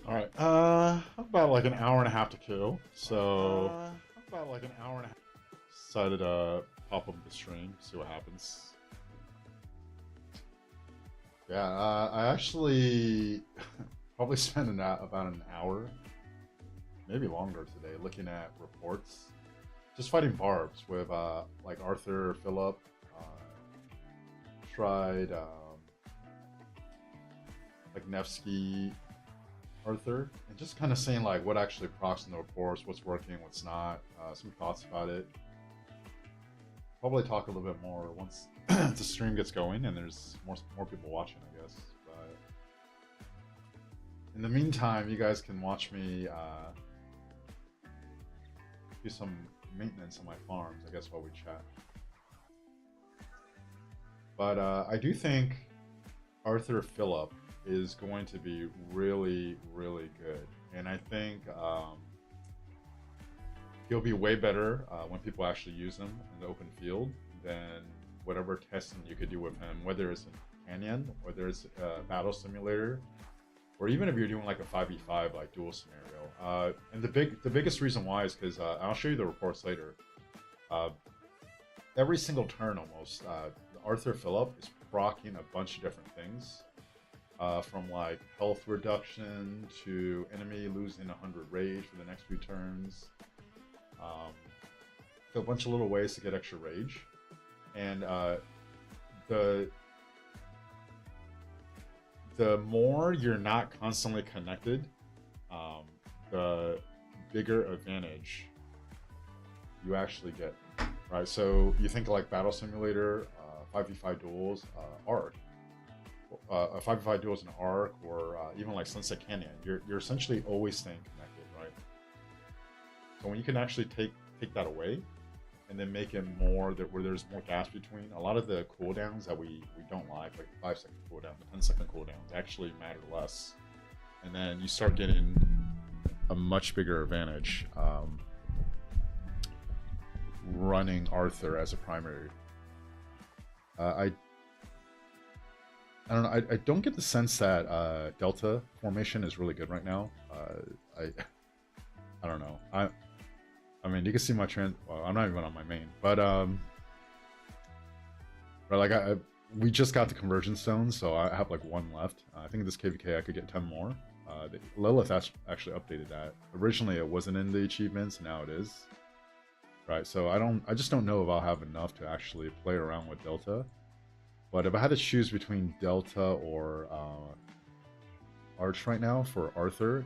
All right. About like an hour and a half to kill. So about like an hour and a half. Decided to pop up the stream, see what happens. Yeah, I actually probably spent about an hour, maybe longer today, looking at reports, just fighting barbs with like Arthur, Philip. Tried like Nevsky, Arthur, and just kind of saying like what actually procs in the reports, what's working, what's not, some thoughts about it. Probably talk a little bit more once the stream gets going and there's more people watching, I guess. But in the meantime, you guys can watch me do some maintenance on my farms, I guess, while we chat. But I do think Arthur Phillip is going to be really, really good, and I think he'll be way better when people actually use him in the open field than whatever testing you could do with him, whether it's in Canyon, whether it's a battle simulator, or even if you're doing like a 5v5 like duel scenario. And the biggest reason why is because I'll show you the reports later. Every single turn almost, Arthur Phillip is proccing a bunch of different things. From like health reduction to enemy losing 100 rage for the next few turns. So a bunch of little ways to get extra rage. And the more you're not constantly connected, the bigger advantage you actually get. Right, so you think like Battle Simulator, 5v5 duels, Arc. 5v5 duels in Arc, or even like Sunset Canyon, you're essentially always staying connected, right? So when you can actually take that away, and then make it more where there's more gaps between, a lot of the cooldowns that we don't like the 5-second cooldown, the 10-second cooldowns, actually matter less, and then you start getting a much bigger advantage running Arthur as a primary. I don't know. I don't get the sense that Delta formation is really good right now. I don't know. I mean, you can see my trend. Well, I'm not even on my main, but like we just got the conversion stone, so I have like one left. I think this KVK I could get 10 more. Lilith actually updated that. Originally, it wasn't in the achievements. Now it is. Right. So I just don't know if I'll have enough to actually play around with Delta. But if I had to choose between Delta or Arch right now for Arthur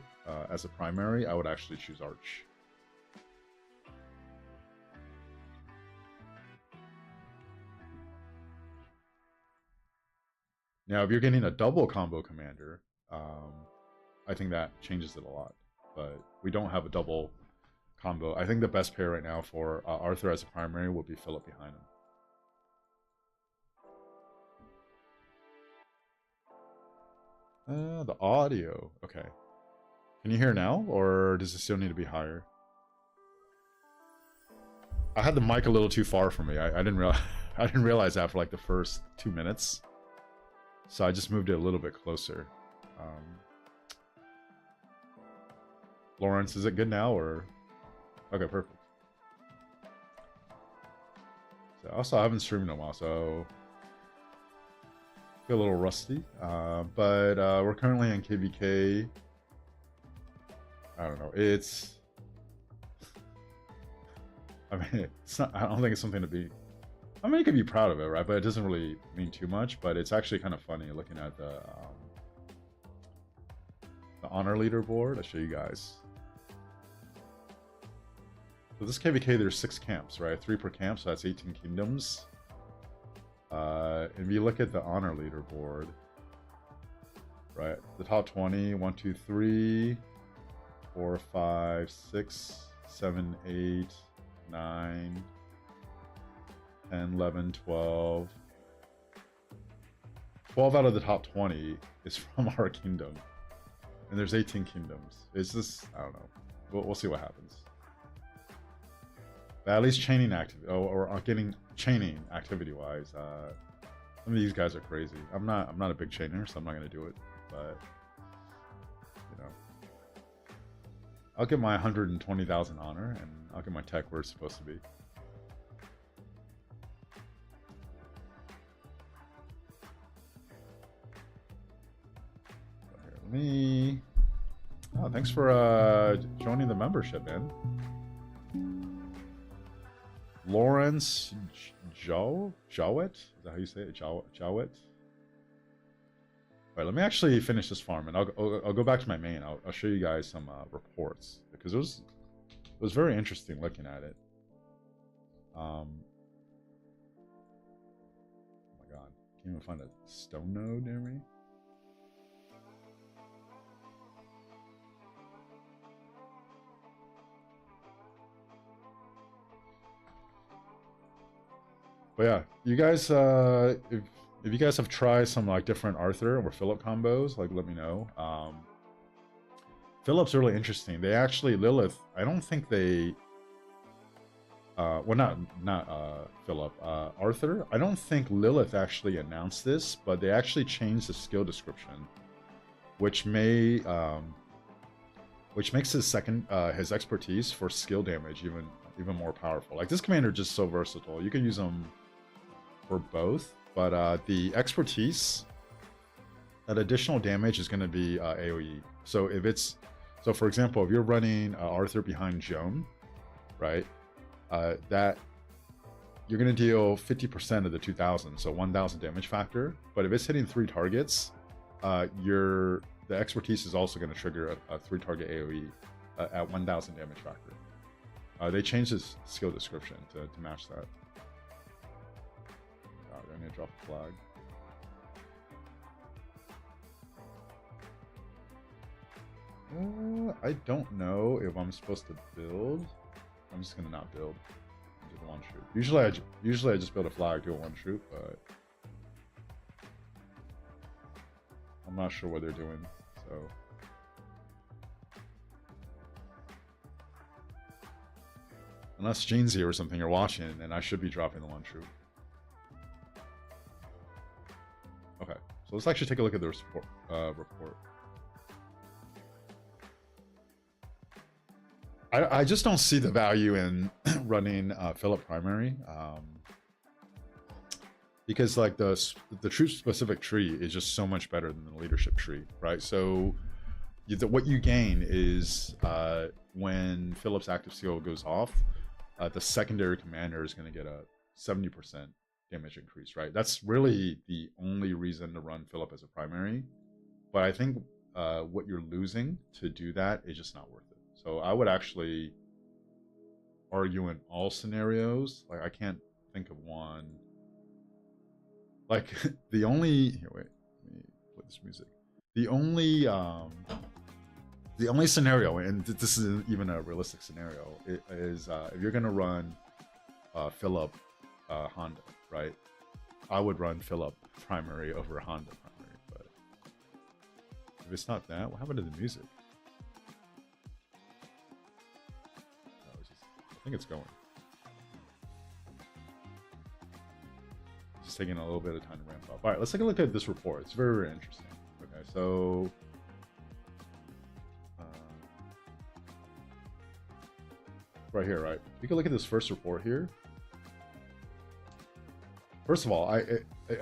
as a primary, I would actually choose Arch. Now, if you're getting a double combo commander, I think that changes it a lot. But we don't have a double combo. I think the best pair right now for Arthur as a primary will be Philip behind him. The audio. Okay. Can you hear now, or does it still need to be higher? I had the mic a little too far from me. I didn't realize I didn't realize that for like the first 2 minutes, so I just moved it a little bit closer. Lawrence, is it good now, or? Okay, perfect. So also, I haven't streamed in a while, so feel a little rusty. But we're currently in KVK. I don't know. It's. I mean, it's not. I don't think it's something to be. I mean, you could be proud of it, right? But it doesn't really mean too much. But it's actually kind of funny looking at the honor leaderboard. I'll show you guys. So this KVK, there's 6 camps, right? 3 per camp, so that's 18 kingdoms. If you look at the honor leaderboard, right? The top 20, 1, 2, 3, 4, 5, 6, 7, 8, 9, 10, 11, 12. 12 out of the top 20 is from our kingdom. And there's 18 kingdoms. It's just, I don't know. We'll see what happens. But at least chaining activity, or getting chaining activity-wise. Some of these guys are crazy. I'm not a big chainer, so I'm not gonna do it. But you know, I'll get my 120,000 honor, and I'll get my tech where it's supposed to be. Here, let me... Oh, thanks for joining the membership, man. Lawrence Jowett? Is that how you say it? Jowett? All right, let me actually finish this farm, and I'll go back to my main. I'll show you guys some reports, because it was very interesting looking at it. Oh my god, can't even find a stone node near me. But yeah, you guys, if you guys have tried some like different Arthur or Philip combos, like let me know. Philip's really interesting. They actually Lilith. I don't think they. Well, not Philip. Arthur. I don't think Lilith actually announced this, but they actually changed the skill description, which makes his his expertise for skill damage even more powerful. Like this commander is just so versatile. You can use him for both, but the expertise, that additional damage is going to be AoE. So for example, if you're running Arthur behind Joan, right, that you're going to deal 50% of the 2,000, so 1,000 damage factor. But if it's hitting 3 targets, the expertise is also going to trigger a 3-target AoE at 1,000 damage factor. They changed this skill description to match that. God, I need to drop a flag. I don't know if I'm supposed to build. I'm just gonna not build. Do the one shoot. Usually I just build a flag, do a one shoot, but I'm not sure what they're doing. So unless Gene's here or something you're watching, and I should be dropping the one shoot. Okay, so let's actually take a look at the report. I just don't see the value in running Philip primary, because like the troop specific tree is just so much better than the leadership tree, right? So what you gain is when Philip's active skill goes off, the secondary commander is going to get a 70% damage increase, right? That's really the only reason to run Philip as a primary. But I think what you're losing to do that is just not worth it. So I would actually argue in all scenarios. Like I can't think of one. Like the only here, wait, let me play this music. The only scenario, and this isn't even a realistic scenario, is if you're gonna run Philip Honda, right? I would run Philip primary over Honda primary, but if it's not that, what happened to the music? I think it's going. Just taking a little bit of time to ramp up. All right, let's take a look at this report. It's very, very interesting. Okay, so right here, right? We can look at this first report here. First of all,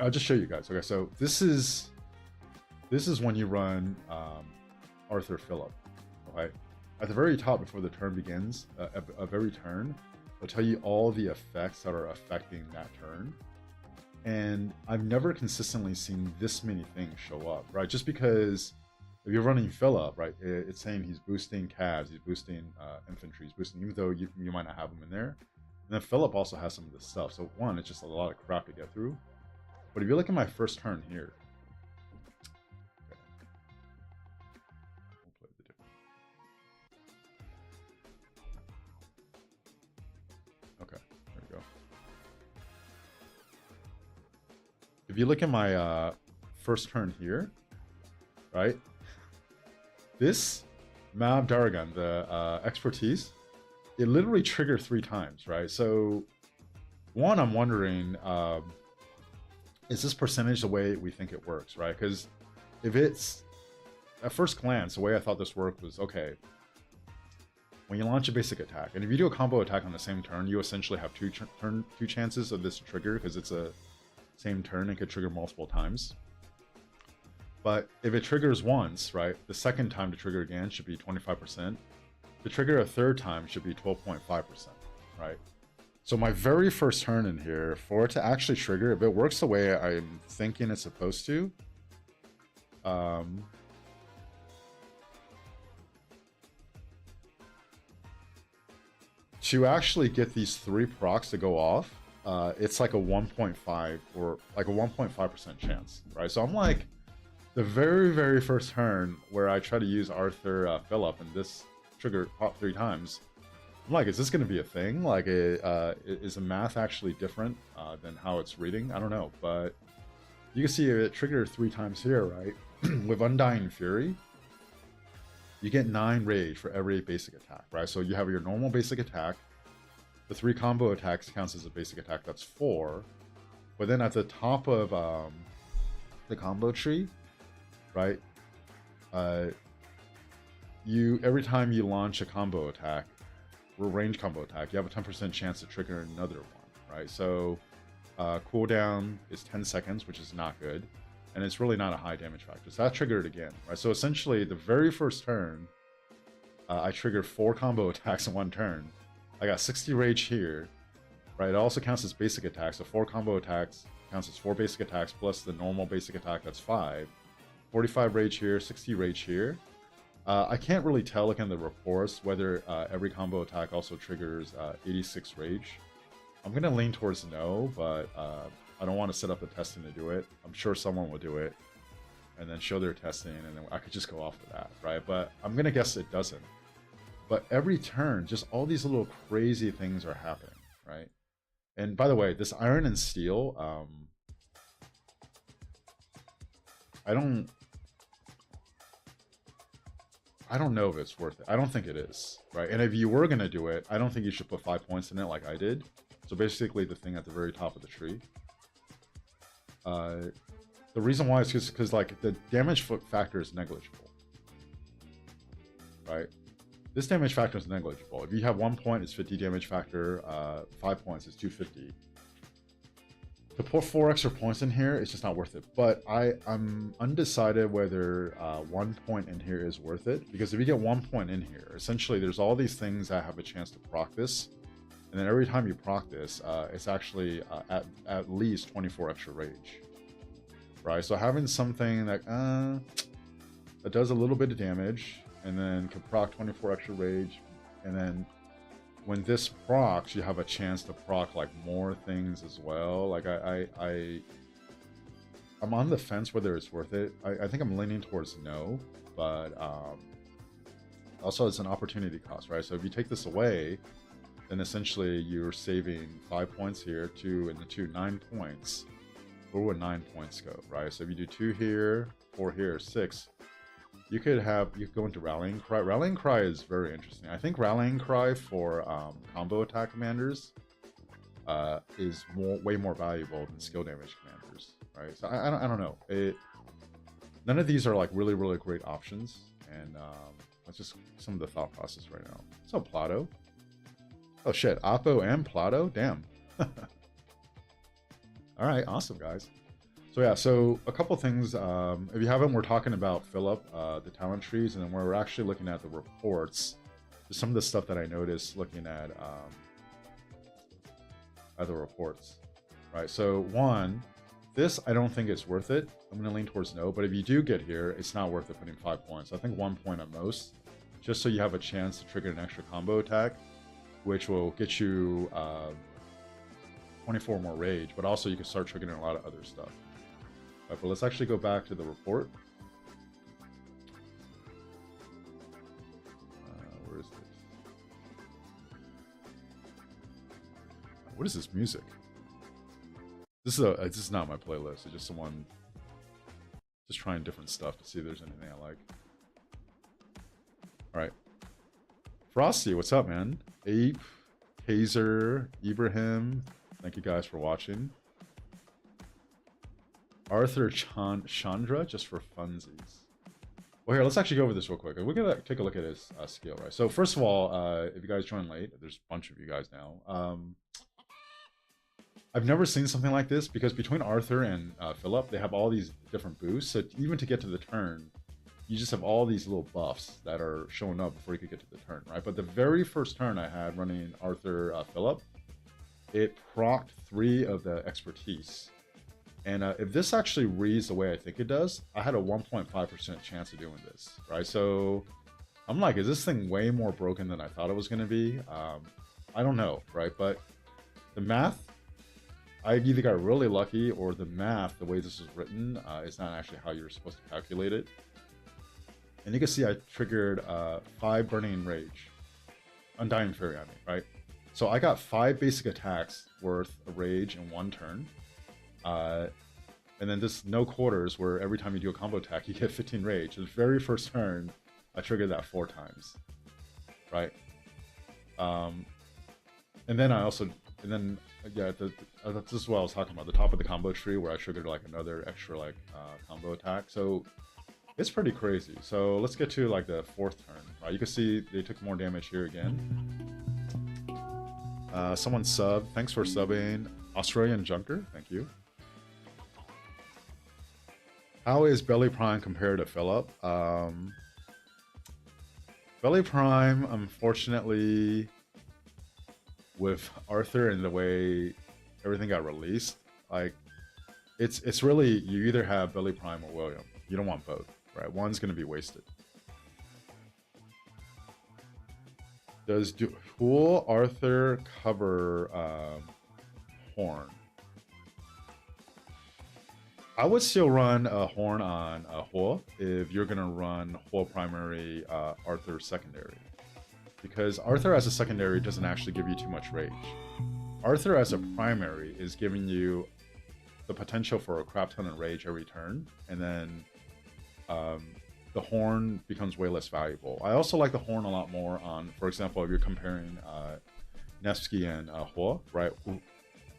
I'll just show you guys. Okay, so this is when you run Arthur Philip. Okay. At the very top, before the turn begins, of every turn, it'll tell you all the effects that are affecting that turn. And I've never consistently seen this many things show up, right? Just because if you're running Philip, right, it's saying he's boosting Cavs, he's boosting Infantry, he's boosting, even though you might not have him in there. And then Philip also has some of this stuff. So one, it's just a lot of crap to get through. But if you look at my first turn here, if you look at my first turn here, right? This Mab Daragon, the expertise, it literally triggered 3 times, right? So, one, I'm wondering, is this percentage the way we think it works, right? Because if it's, at first glance, the way I thought this worked was, okay, when you launch a basic attack, and if you do a combo attack on the same turn, you essentially have two chances of this to trigger because it's a same turn and could trigger multiple times. But if it triggers once, right, the second time to trigger again should be 25%. To trigger a third time should be 12.5%, right? So my very first turn in here, for it to actually trigger, if it works the way I'm thinking it's supposed to, to actually get these 3 procs to go off, it's like a 1.5 or like a 1.5% chance, right? So I'm like, the very first turn where I try to use Arthur Phillip and this trigger pop 3 times, I'm like, is this going to be a thing? Like, is the math actually different than how it's reading? I don't know, but you can see it triggered 3 times here, right? With Undying Fury, you get 9 rage for every basic attack, right? So you have your normal basic attack. The 3 combo attacks counts as a basic attack. That's 4. But then at the top of the combo tree, right? Every time you launch a combo attack, or range combo attack, you have a 10% chance to trigger another one, right? So cooldown is 10 seconds, which is not good. And it's really not a high damage factor. So that triggered again, right? So essentially, the very first turn, I triggered 4 combo attacks in 1 turn. I got 60 rage here, right? It also counts as basic attacks. So 4 combo attacks counts as 4 basic attacks plus the normal basic attack, that's 5. 45 rage here, 60 rage here. I can't really tell, looking at the reports, whether every combo attack also triggers 86 rage. I'm going to lean towards no, but I don't want to set up the testing to do it. I'm sure someone will do it and then show their testing, and then I could just go off of that, right? But I'm going to guess it doesn't. But every turn, just all these little crazy things are happening, right? And by the way, this iron and steel, I don't know if it's worth it. I don't think it is, right? And if you were going to do it, I don't think you should put 5 points in it like I did. So basically the thing at the very top of the tree. The reason why is because like the damage factor is negligible, right? This damage factor is negligible. If you have 1 point, it's 50 damage factor. 5 points is 250. To put 4 extra points in here, it's just not worth it. But I'm undecided whether 1 point in here is worth it. Because if you get 1 point in here, essentially there's all these things that have a chance to proc this. And then every time you proc this, it's actually at least 24 extra rage. Right? So having something that does a little bit of damage, and then can proc 24 extra rage, and then when this procs, you have a chance to proc like more things as well. Like I'm on the fence whether it's worth it. I think I'm leaning towards no, but also it's an opportunity cost, right? So if you take this away, then essentially you're saving 5 points here, 2 and the 2, 9 points. Where would 9 points go, right? So if you do 2 here, 4 here, 6, you could go into Rallying Cry. Rallying Cry is very interesting. I think Rallying Cry for combo attack commanders is way more valuable than skill damage commanders, right? So I don't know. None of these are like really great options, and that's just some of the thought process right now. So Plato. Oh shit, Oppo and Plato? Damn. All right, awesome, guys. So yeah, so a couple things. If you haven't, we're talking about Phillip, the talent trees, and then we're actually looking at the reports. Just some of the stuff that I noticed looking at the reports, right? So one, this I don't think it's worth it. I'm gonna lean towards no, but if you do get here, it's not worth it putting 5 points. I think 1 point at most, just so you have a chance to trigger an extra combo attack, which will get you 24 more rage, but also you can start triggering a lot of other stuff. Right, but let's actually go back to the report. Where is this? What is this music? This is not my playlist. It's just someone just trying different stuff to see if there's anything I like. All right, Frosty, what's up, man? Ape, Hazer, Ibrahim. Thank you guys for watching. Arthur Chandra, just for funsies. Well, here, let's actually go over this real quick. We're gonna take a look at his skill, right? So first of all, if you guys joined late, there's a bunch of you guys now. I've never seen something like this because between Arthur and Philip, they have all these different boosts. So even to get to the turn, you just have all these little buffs that are showing up before you could get to the turn, right? But the very first turn I had running Arthur Philip, it procced 3 of the expertise. And if this actually reads the way I think it does, I had a 1.5% chance of doing this, right? So I'm like, is this thing way more broken than I thought it was going to be? I don't know, right? But the math, I either got really lucky or the math, the way this is written, is not actually how you're supposed to calculate it. And you can see I triggered 5 Burning Rage. Undying Fury, I mean, right? So I got 5 basic attacks worth of rage in 1 turn. And then this no quarters where every time you do a combo attack, you get 15 rage. The very first turn, I triggered that 4 times, right? And then I also, and then, yeah, this is what I was talking about, the top of the combo tree where I triggered like another extra like combo attack. So it's pretty crazy. So let's get to like the 4th turn, right? You can see they took more damage here again. Someone subbed. Thanks for subbing. Australian Junker, thank you. How is Belly Prime compared to Philip? Belly Prime, unfortunately, with Arthur and the way everything got released, like it's really, you either have Belly Prime or William. You don't want both, right? One's going to be wasted. Does Duel Arthur cover Horn? I would still run a Horn on Huo if you're going to run Huo primary, Arthur secondary. Because Arthur as a secondary doesn't actually give you too much rage. Arthur as a primary is giving you the potential for a crap ton of rage every turn, and then the Horn becomes way less valuable. I also like the Horn a lot more on, for example, if you're comparing Nevsky and Huo, right?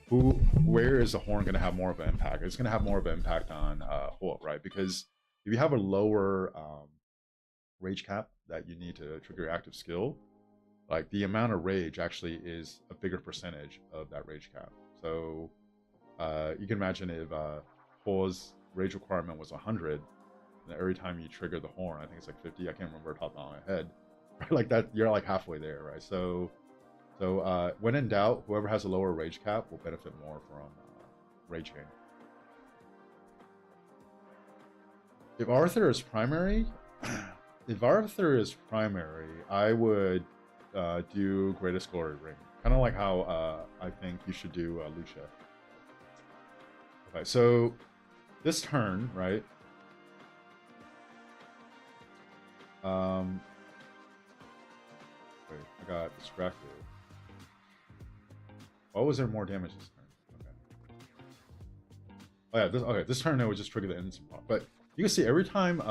Where is the Horn going to have more of an impact? It's going to have more of an impact on Huo, right? Because if you have a lower rage cap that you need to trigger your active skill, like the amount of rage actually is a bigger percentage of that rage cap. So you can imagine if Huo's rage requirement was 100, and every time you trigger the Horn, I think it's like 50. I can't remember off the top of my head. Right? Like that, you're like halfway there, right? So when in doubt, whoever has a lower rage cap will benefit more from rage gain. If Arthur is primary, I would do Greatest Glory Ring. Kind of like how I think you should do Lucia. Okay, so this turn, right? Wait, I got distracted. Why was there more damage this turn? Okay. Oh yeah, this turn it would just trigger the instant proc. But you can see every time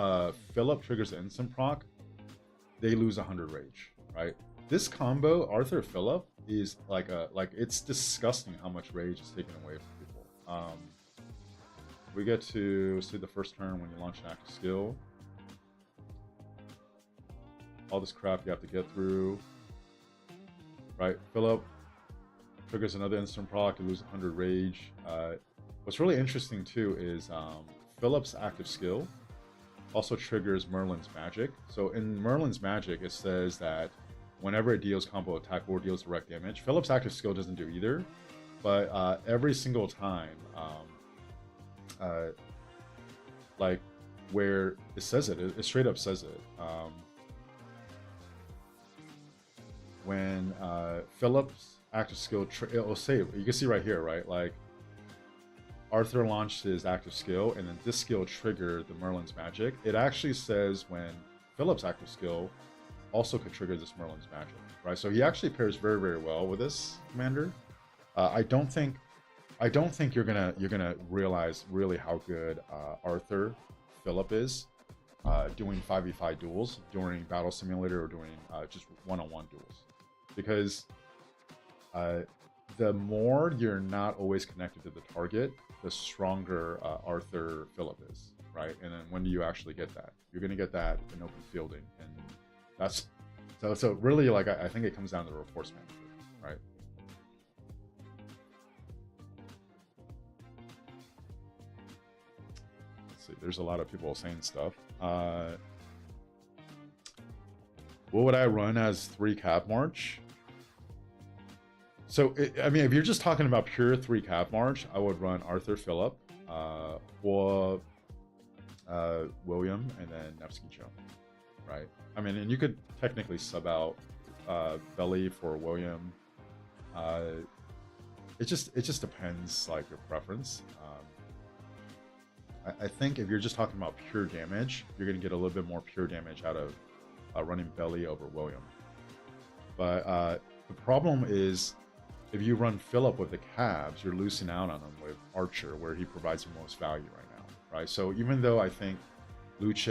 Philip triggers the instant proc, they lose 100 rage, right? This combo, Arthur Philip, is like it's disgusting how much rage is taken away from people. We get to see the first turn when you launch an active skill. All this crap you have to get through, right? Philip triggers another instant proc, you lose 100 rage. What's really interesting too is Philip's active skill also triggers Merlin's magic. So in Merlin's magic, it says that whenever it deals combo attack or deals direct damage, Philip's active skill doesn't do either, but every single time, like where it says it straight up says it. When Philip's active skill, it'll say, you can see right here, right? Like Arthur launched his active skill, and then this skill triggered the Merlin's magic. It actually says when Philip's active skill also could trigger this Merlin's magic, right? So he actually pairs very, very well with this commander. I don't think you're gonna realize really how good Arthur Philip is doing 5v5 duels during Battle Simulator or doing just one-on-one duels, because the more you're not always connected to the target, the stronger Arthur Philip is, right? And then when do you actually get that? You're going to get that in open fielding, and that's so really, like, I think it comes down to the reports manager, right? Let's see. There's a lot of people saying stuff. What would I run as 3 Cav March? So, I mean, if you're just talking about pure 3 Cav March, I would run Arthur Phillip, or William, and then Nevsky Joe, right? I mean, and you could technically sub out Belly for William. It just depends, like, your preference. I think if you're just talking about pure damage, you're going to get a little bit more pure damage out of running Belly over William. But the problem is, if you run Phillip with the Cavs, you're losing out on him with Archer, where he provides the most value right now, right? So even though I think Luce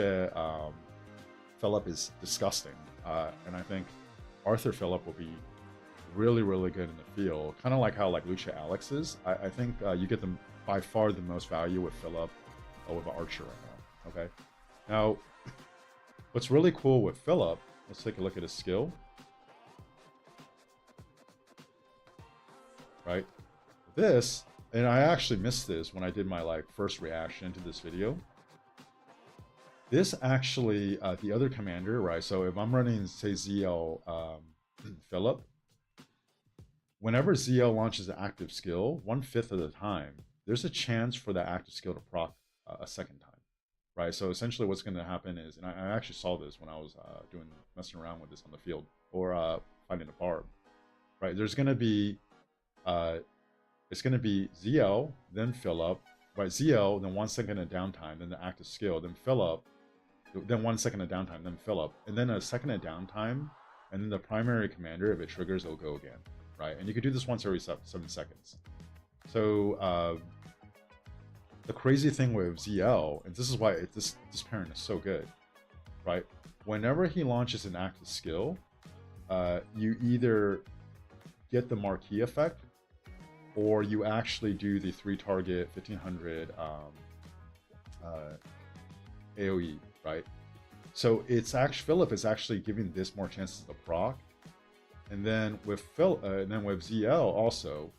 Phillip is disgusting, and I think Arthur Phillip will be really, really good in the field, kind of like how like Luce Alex is. I think you get them by far the most value with Phillip with Archer right now. Okay, now what's really cool with Phillip? Let's take a look at his skill. Right, this, and I actually missed this when I did my like first reaction to this video. This actually, the other commander, right? So if I'm running, say, ZL Phillip, whenever ZL launches an active skill, 1/5 of the time, there's a chance for that active skill to proc a second time, right? So essentially, what's going to happen is, and I actually saw this when I was messing around with this on the field or finding a barb, right? There's going to be it's going to be ZL, then Phillip, right? ZL, then 1 second of downtime, then the active skill, then Phillip, then 1 second of downtime, then Phillip, and then a second of downtime, and then the primary commander, if it triggers, it'll go again, right? And you could do this once every 7 seconds. So the crazy thing with ZL, and this is why this pairing is so good, right? Whenever he launches an active skill, you either get the marquee effect, or you actually do the 3 target 1500 AoE, right? So it's actually, Phillip is actually giving this more chances to proc, and then with ZL also,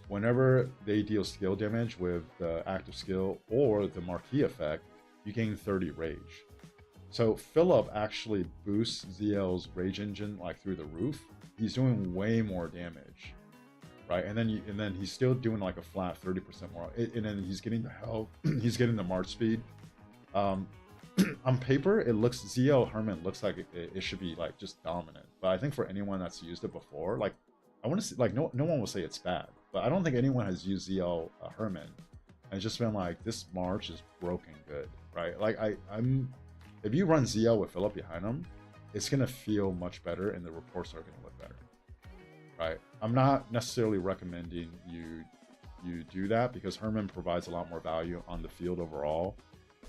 whenever they deal skill damage with the active skill or the marquee effect, you gain 30 rage. So Phillip actually boosts ZL's rage engine like through the roof. He's doing way more damage, right? And then he's still doing like a flat 30% more, and then he's getting the health, he's getting the march speed. On paper, it looks, ZL Herman looks like it should be like just dominant, but I think for anyone that's used it before, like, I want to see, like, no one will say it's bad, but I don't think anyone has used ZL Herman and just been like, this march is broken good, right? Like, if you run ZL with Phillip behind him, it's going to feel much better, and the reports are going to look better, right? I'm not necessarily recommending you do that, because Herman provides a lot more value on the field overall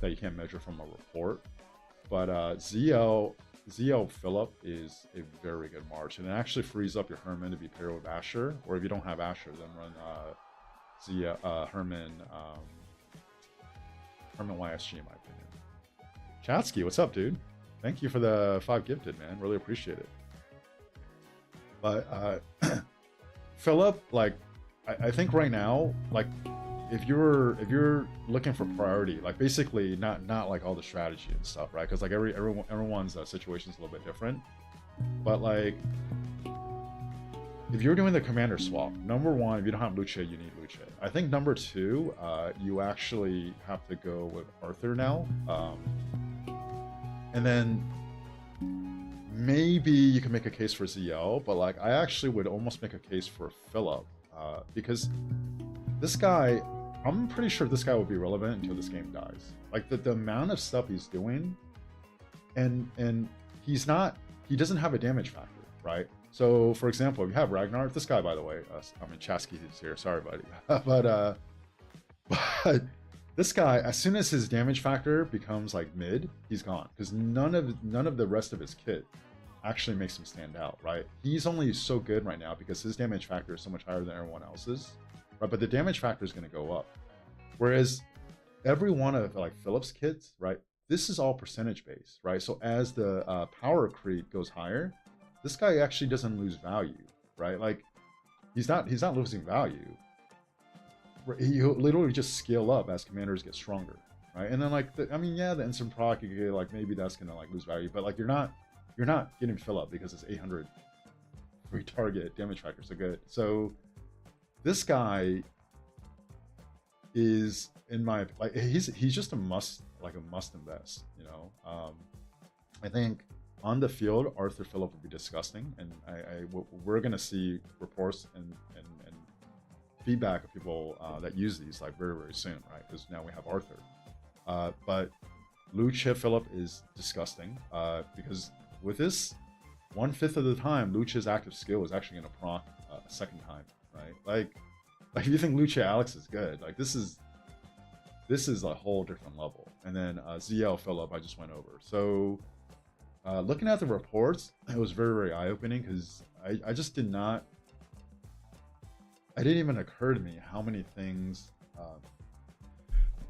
that you can't measure from a report. But ZL Phillip is a very good march, and it actually frees up your Herman to be paired with Asher, or if you don't have Asher, then run Herman YSG, in my opinion. Chatsky, what's up, dude? Thank you for the 5 gifted, man. Really appreciate it. But Phillip, like, I think right now, like, if you're looking for priority, like, basically not like all the strategy and stuff, right? Because like everyone's situation is a little bit different. But like, if you're doing the commander swap, number 1, if you don't have Luce, you need Luce. I think number 2, you actually have to go with Arthur now. And then maybe you can make a case for ZL, but like, I actually would almost make a case for Phillip, because this guy, I'm pretty sure this guy will be relevant until this game dies. Like, the amount of stuff he's doing, and he doesn't have a damage factor, right? So for example, if you have Ragnar, this guy, by the way, I mean, Chasky is here, sorry buddy, but this guy, as soon as his damage factor becomes like mid, he's gone, because none of the rest of his kit actually makes him stand out, right? He's only so good right now because his damage factor is so much higher than everyone else's, right? But the damage factor is going to go up. Whereas every one of like Phillips kits, right? This is all percentage based, right? So as the power creep goes higher, this guy actually doesn't lose value, right? Like he's not losing value. He'll literally just scale up as commanders get stronger, right? And then like I mean, yeah, the instant proc, you get, like maybe that's gonna like lose value, but like you're not getting fill up because it's 800 free target damage factor, so good. So this guy is in my like he's just a must invest, you know. I think on the field Arthur Phillip would be disgusting, and we're gonna see reports and feedback of people that use these like very soon, right? Because now we have Arthur, but Lucha Phillip is disgusting because with this 1/5 of the time Lucha's active skill is actually gonna proc a second time, right? Like if you think Lucha Alex is good, like this is a whole different level. And then ZL Phillip I just went over. So looking at the reports, it was very eye-opening because I just did not. It didn't even occur to me how many things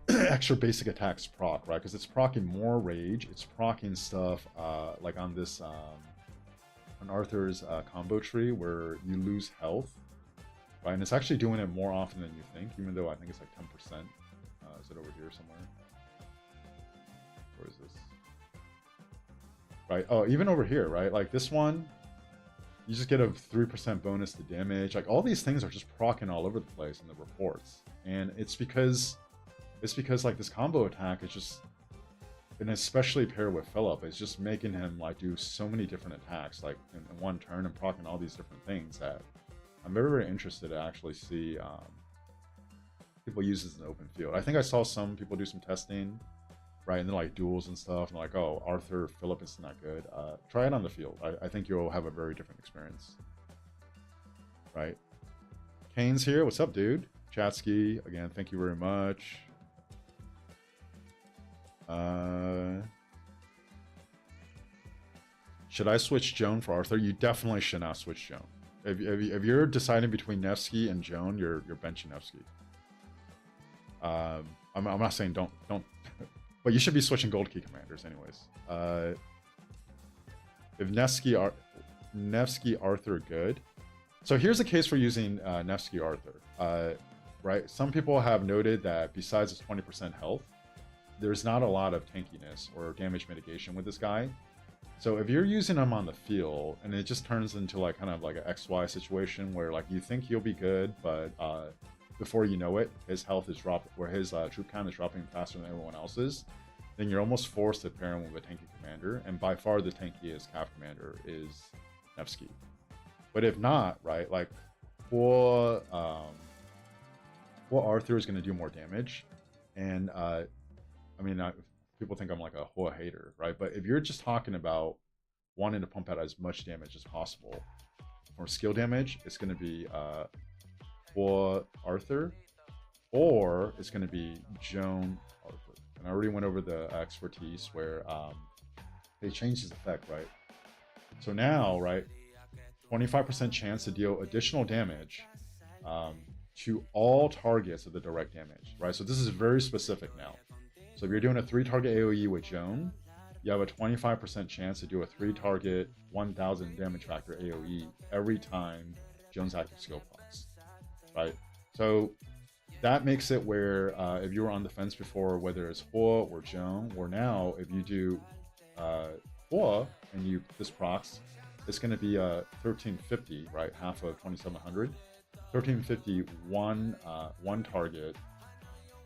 extra basic attacks proc, right? Because it's procking more rage, it's procking stuff like on this on Arthur's combo tree where you lose health. Right, and it's actually doing it more often than you think, even though I think it's like 10%. Is it over here somewhere? Where is this? Right, oh, even over here, right? Like this one, you just get a 3% bonus to damage. Like all these things are just proccing all over the place in the reports. And it's because like this combo attack is just, and especially paired with Phillip, it's just making him like do so many different attacks like in one turn and proccing all these different things that I'm very interested to actually see people use this in the open field. I think I saw some people do some testing, right, and then like duels and stuff, and like, oh, Arthur Phillip is not good. Try it on the field. I think you'll have a very different experience, right? Kane's here. What's up, dude? Chatsky, again, thank you very much. Should I switch Joan for Arthur? You definitely should not switch Joan. If you're deciding between Nevsky and Joan, you're benching Nevsky. I'm not saying don't, but you should be switching gold key commanders anyways. If Nevsky Arthur good. So here's a case for using Nevsky Arthur. Right, some people have noted that besides his 20% health, there's not a lot of tankiness or damage mitigation with this guy. So if you're using him on the field and it just turns into like kind of like an XY situation where like you think he'll be good, but before you know it, his health is dropping, or his troop count is dropping faster than everyone else's, then you're almost forced to pair him with a tanky commander, and by far the tankiest Cav commander is Nevsky. But if not, right, like for Arthur is going to do more damage, and I mean, people think I'm like a Hoa hater, right? But if you're just talking about wanting to pump out as much damage as possible for skill damage, it's going to be Hoa Arthur, or it's going to be Joan Arthur. And I already went over the expertise where they changed his effect, right? So now, right, 25% chance to deal additional damage to all targets of the direct damage, right? So this is very specific now. So if you're doing a 3-target AoE with Joan, you have a 25% chance to do a 3-target 1000 damage factor AoE every time Joan's active skill procs, right? So that makes it where if you were on the fence before, whether it's Hoa or Joan, or now if you do Hoa and you this procs, it's going to be a 1350, right? Half of 2700. 1350 one target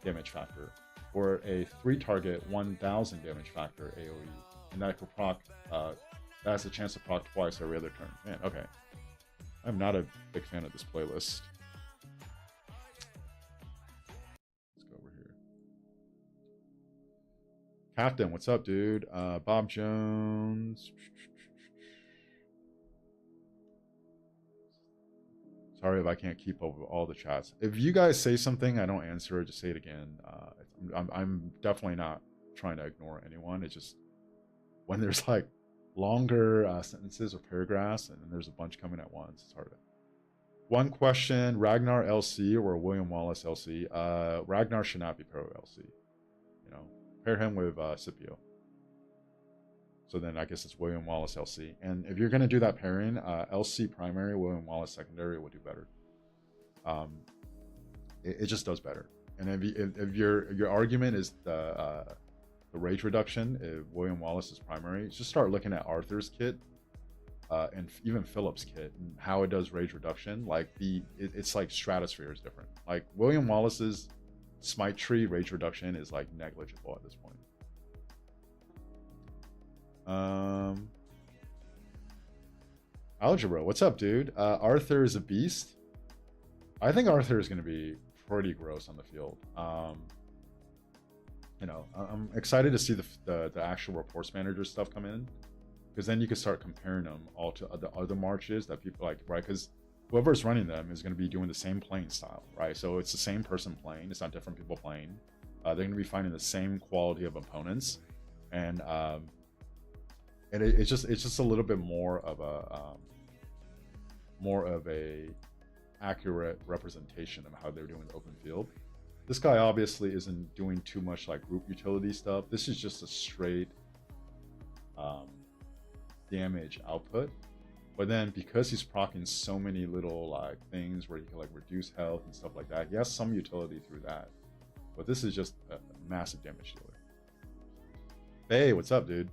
damage factor, or a 3-target 1000 damage factor AoE, and that could proc. That has a chance to proc twice every other turn. Man, okay. I'm not a big fan of this playlist. Let's go over here. Captain, what's up, dude? Bob Jones. Sorry if I can't keep up with all the chats. If you guys say something I don't answer, just say it again. I'm definitely not trying to ignore anyone. It's just when there's like longer sentences or paragraphs and then there's a bunch coming at once, it's hard. One question: Ragnar LC or William Wallace LC? Ragnar should not be pro LC. You know, pair him with Scipio. So then I guess it's William Wallace LC. And if you're going to do that pairing, LC primary, William Wallace secondary will do better. It just does better. And if your argument is the rage reduction, if William Wallace is primary, just start looking at Arthur's kit and even Philip's kit and how it does rage reduction. Like it's like stratosphere is different. Like William Wallace's smite tree rage reduction is like negligible at this point. Algebra, what's up, dude? Arthur is a beast. I think Arthur is going to be pretty gross on the field. You know, I'm excited to see the actual reports manager stuff come in, because then you can start comparing them all to the other marches that people like, right? Because whoever's running them is going to be doing the same playing style, right? So it's the same person playing. It's not different people playing. They're going to be finding the same quality of opponents, and it's just a little bit more of a accurate representation of how they're doing the open field. This guy obviously isn't doing too much like group utility stuff. This is just a straight damage output. But then because he's proccing so many little like things where he can like reduce health and stuff like that, he has some utility through that. But this is just a massive damage dealer. Hey, what's up, dude?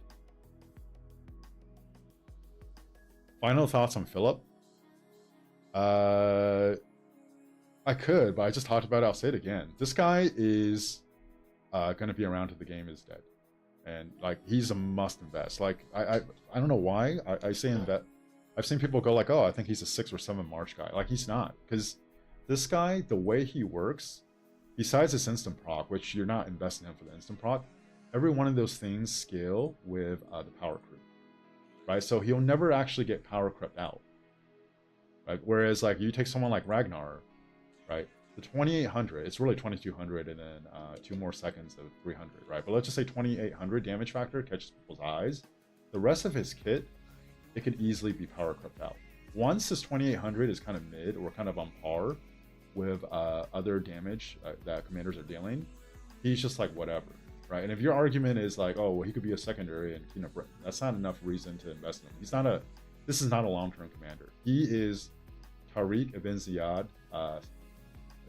Final thoughts on Philip? I could, but I just talked about it. I'll say it again. This guy is going to be around till the game is dead, and like he's a must invest. Like I don't know why I say invest. I've seen people go like, oh, I think he's a 6 or 7 March guy. Like he's not, because this guy, the way he works, besides this instant proc, which you're not investing in for the instant proc, every one of those things scale with the power creep, right? So he'll never actually get power crept out. Right? Whereas like you take someone like Ragnar, right? The 2800, it's really 2200 and then 2 more seconds of 300, right? But let's just say 2800 damage factor catches people's eyes. The rest of his kit, it could easily be power crept out. Once his 2800 is kind of mid or kind of on par with other damage that commanders are dealing, he's just like whatever, right? And if your argument is like, oh, well, he could be a secondary and King of Britain, that's not enough reason to invest in him. This is not a long-term commander. He is Tariq Ibn Ziyad a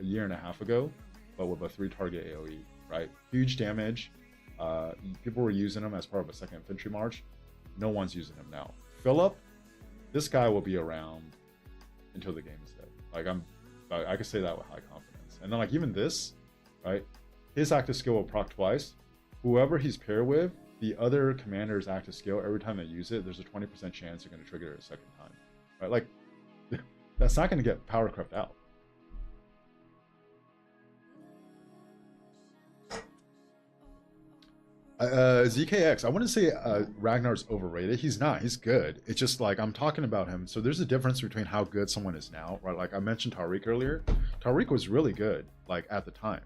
year and a half ago, but with a 3-target AoE, right? Huge damage. People were using him as part of a second infantry march. No one's using him now. Philip, this guy will be around until the game is dead. Like I could say that with high confidence. And then like even this, right? His active skill will proc twice. Whoever he's paired with, the other commander's active skill, every time they use it, there's a 20% chance you're going to trigger it a second time, right? Like that's not going to get power crept out. ZKX, I wouldn't say Ragnar's overrated. He's not. He's good. It's just like I'm talking about him. So there's a difference between how good someone is now, right? Like I mentioned Tariq earlier. Tariq was really good, like at the time,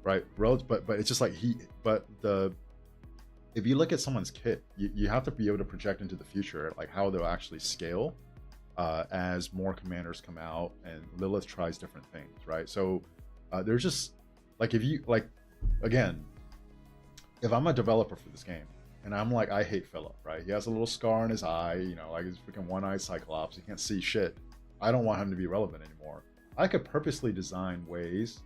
right? But it's just like if you look at someone's kit, you have to be able to project into the future, like how they'll actually scale as more commanders come out and Lilith tries different things, right? So there's just like if you like again. If I'm a developer for this game, and I'm like, I hate Philip, right? He has a little scar in his eye, you know, like his freaking one-eyed Cyclops. He can't see shit. I don't want him to be relevant anymore. I could purposely design ways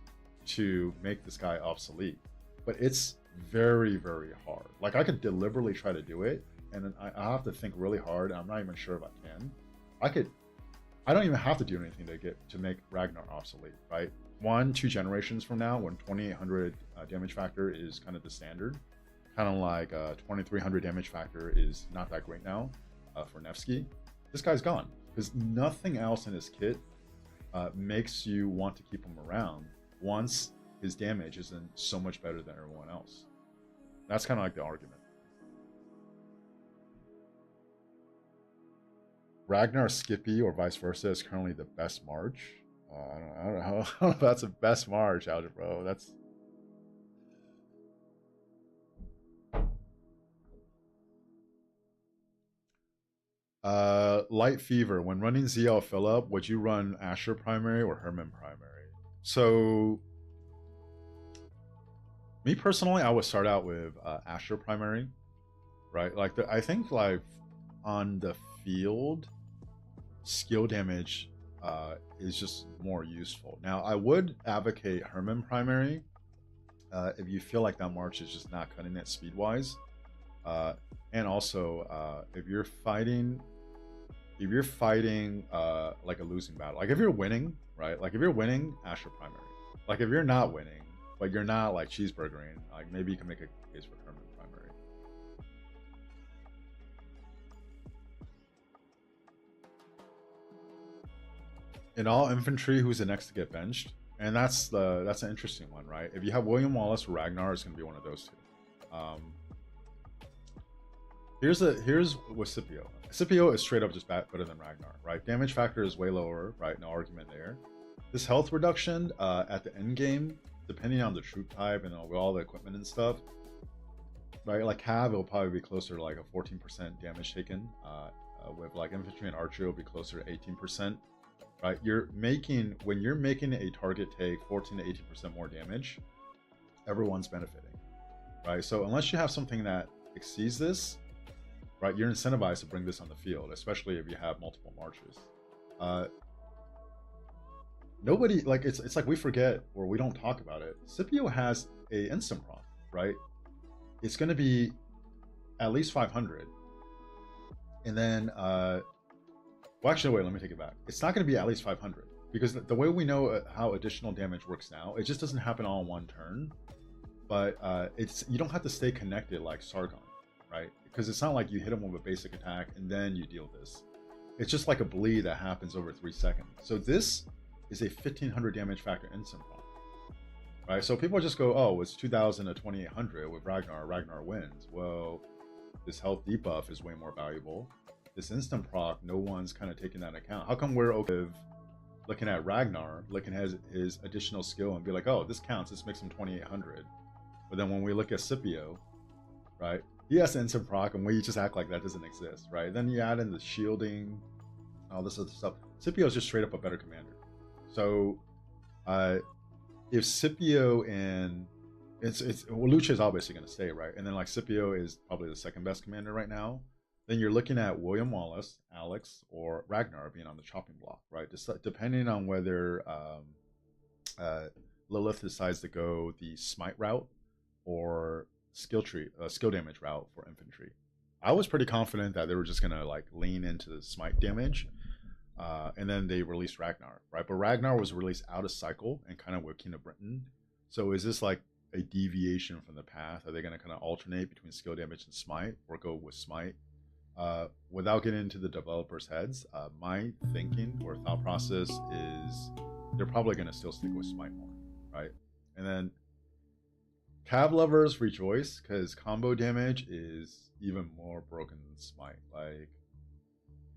to make this guy obsolete, but it's very, very hard. Like I could deliberately try to do it, and then I have to think really hard. And I'm not even sure if I can. I don't even have to do anything to make Ragnar obsolete, right? 1-2 generations from now, when 2800 damage factor is kind of the standard, kind of like 2300 damage factor is not that great now for Nevsky, this guy's gone because nothing else in his kit makes you want to keep him around once his damage isn't so much better than everyone else. That's kind of like the argument. Ragnar Skippy or vice versa is currently the best March. I don't know if that's the best March, Algebra. That's Light Fever. When running ZL Philip, would you run Asher primary or Herman primary? So Me personally, I would start out with Asher primary, right? Like I think like on the field, skill damage is just more useful. Now, I would advocate Herman primary if you feel like that march is just not cutting it speed wise, and also if you're fighting like a losing battle, like if you're winning, right? Like if you're winning, Asher primary. Like if you're not winning, but you're not like cheeseburgering, like maybe you can make a case for Herman primary. In all infantry, who's the next to get benched? And that's an interesting one, right? If you have William Wallace or Ragnar, it's going to be one of those two. Here's with Scipio. Scipio is straight up just better than Ragnar, right? Damage factor is way lower, right? No argument there. This health reduction at the end game, depending on the troop type and all the equipment and stuff, right? Like Cav, it'll probably be closer to like a 14% damage taken. With like infantry and archery, it'll be closer to 18%. Right, when you're making a target take 14 to 18% more damage, everyone's benefiting, right? So unless you have something that exceeds this, right, you're incentivized to bring this on the field, especially if you have multiple marches. Nobody like it's like we forget or we don't talk about it. Scipio has a instant proc, right? It's going to be at least 500, and then well, actually, wait, let me take it back. It's not going to be at least 500 because the way we know how additional damage works now, it just doesn't happen all in one turn. But you don't have to stay connected like Sargon, right? Because it's not like you hit him with a basic attack and then you deal this. It's just like a bleed that happens over 3 seconds. So this is a 1500 damage factor instant proc, right? So people just go, oh, it's 2000 to 2800 with Ragnar. Ragnar wins. Well, this health debuff is way more valuable. This instant proc, no one's kind of taking that into account. How come we're okay with looking at Ragnar, looking at his additional skill and be like, oh, this counts, this makes him 2800. But then when we look at Scipio, right, he has instant proc and we just act like that doesn't exist, right? Then you add in the shielding, all this other stuff. Scipio is just straight up a better commander. So if Scipio and well, Lucia is obviously going to stay, right? And then like Scipio is probably the second best commander right now. Then you're looking at William Wallace, Alex, or Ragnar being on the chopping block, right? Just depending on whether Lilith decides to go the smite route or skill damage route for infantry. I was pretty confident that they were just gonna like lean into the smite damage, and then they released Ragnar, right? But Ragnar was released out of cycle and kind of with King of Britain. So is this like a deviation from the path? Are they gonna kind of alternate between skill damage and smite, or go with smite? Without getting into the developers' heads, my thinking or thought process is they're probably going to still stick with smite more, right? And then Cav lovers rejoice because combo damage is even more broken than smite.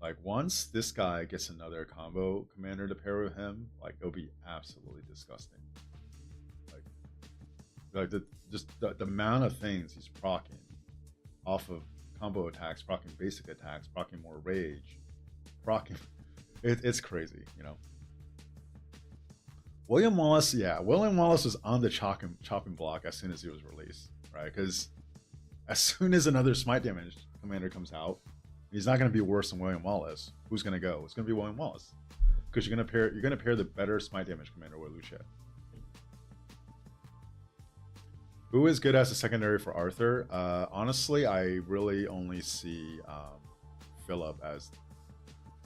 Like once this guy gets another combo commander to pair with him, like it'll be absolutely disgusting. Like the amount of things he's proccing off of combo attacks, proccing basic attacks, proccing more rage, proccing. It's crazy, you know. William Wallace was on the chopping block as soon as he was released, right? Because as soon as another smite damage commander comes out, he's not going to be worse than William Wallace. Who's going to go? It's going to be William Wallace because you're going to pair the better smite damage commander with Lucia. Who is good as a secondary for Arthur? Honestly, I really only see Philip as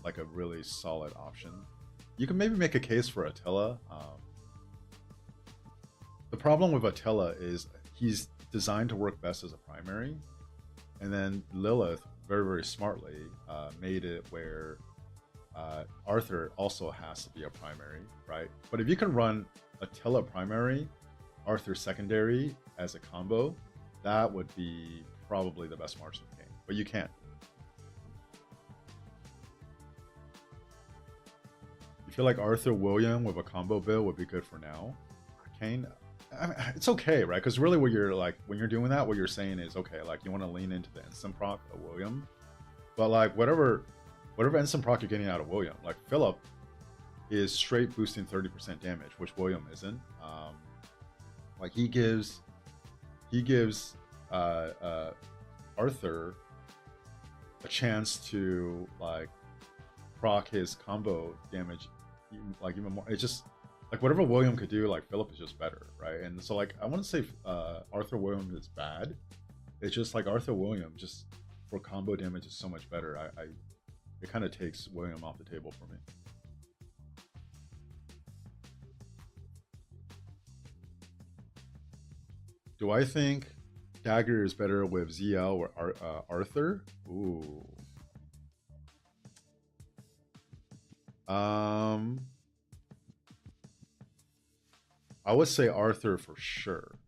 like a really solid option. You can maybe make a case for Attila. The problem with Attila is he's designed to work best as a primary, and then Lilith very, very smartly made it where Arthur also has to be a primary, right? But if you can run Attila primary, Arthur secondary as a combo, that would be probably the best march in the game. But you can't. You feel like Arthur William with a combo build would be good for now? Kane, I mean, it's okay, right? Because really what you're like, when you're doing that, what you're saying is, okay, like you want to lean into the instant proc of William. But like whatever instant proc you're getting out of William, like Philip is straight boosting 30% damage, which William isn't. Like he gives he gives Arthur a chance to like proc his combo damage even more. It's just like whatever William could do, like Philip is just better, right? And so like I wouldn't say Arthur William is bad. It's just like Arthur William just for combo damage is so much better. It kind of takes William off the table for me. Do I think Dagger is better with ZL or Arthur? Ooh. I would say Arthur for sure.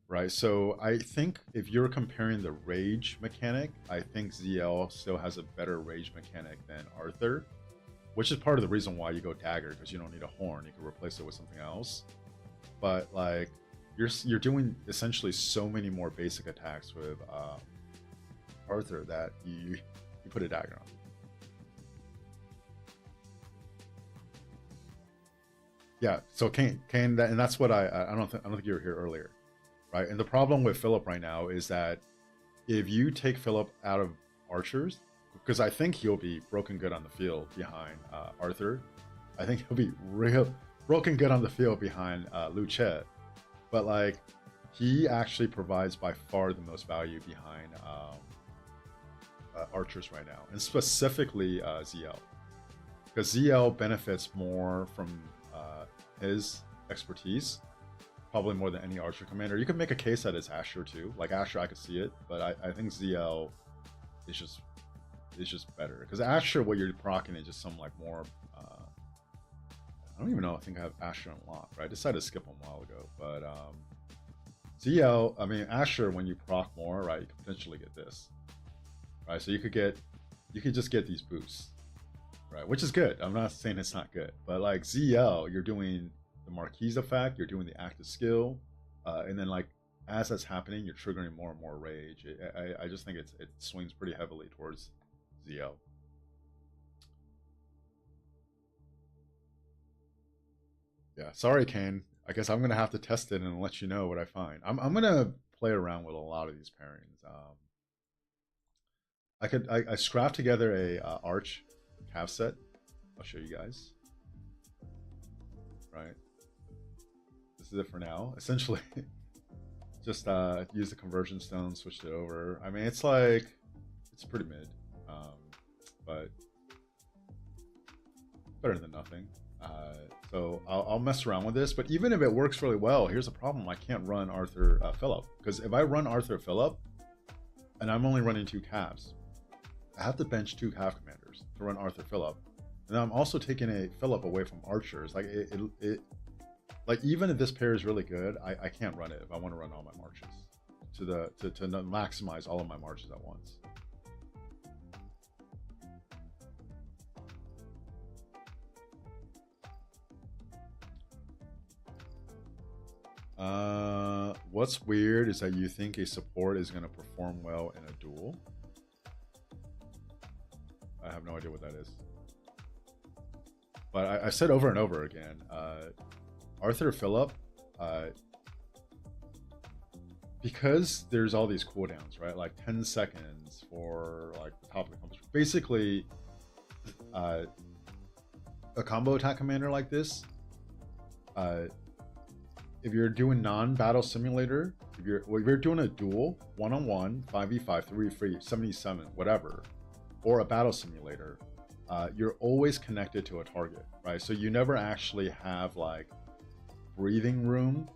Right, so I think if you're comparing the rage mechanic, I think ZL still has a better rage mechanic than Arthur, which is part of the reason why you go Dagger, because you don't need a horn, you can replace it with something else. But like you're doing essentially so many more basic attacks with Arthur that you put a Dagger on. Yeah, so Kane, and that's what I don't think you were here earlier. Right, and the problem with Philip right now is that if you take Philip out of archers, because I think he'll be broken good on the field behind Arthur. I think he'll be real broken good on the field behind Luchet. But like, he actually provides by far the most value behind archers right now, and specifically ZL, because ZL benefits more from his expertise. Probably more than any archer commander. You could make a case that it's Asher too. Like Asher, I could see it, but I think ZL is just better. Because Asher, what you're proccing is just some like more. I don't even know. I think I have Asher unlocked. Right? I decided to skip him a while ago, but ZL. I mean Asher, when you proc more, right, you could potentially get this. Right, so you could just get these boosts, right, which is good. I'm not saying it's not good, but like ZL, you're doing the Marquise effect, you're doing the active skill, and then like as that's happening, you're triggering more and more rage. I just think it swings pretty heavily towards ZL. Yeah, sorry, Kane. I guess I'm gonna have to test it and let you know what I find. I'm gonna play around with a lot of these pairings. I scrapped together a arch cav set. I'll show you guys. Right. This is it for now. Essentially, just use the conversion stone, switched it over. I mean, it's like, it's pretty mid, but better than nothing. So I'll mess around with this, but even if it works really well, here's a problem. I can't run Arthur Philip, because if I run Arthur Philip, and I'm only running 2 calves, I have to bench 2 calf commanders to run Arthur Philip. And then I'm also taking a Philip away from archers. Like like even if this pair is really good, I can't run it if I want to run all my marches to maximize all of my marches at once. What's weird is that you think a support is going to perform well in a duel. I have no idea what that is. But I said over and over again, Arthur Philip, because there's all these cooldowns, right? Like 10 seconds for like the top of the combo. Basically, a combo attack commander like this, if you're doing non-battle simulator, if you're doing a duel, 1-on-1, 5v5, 3v3, 77, whatever, or a battle simulator, you're always connected to a target, right? So you never actually have like breathing room,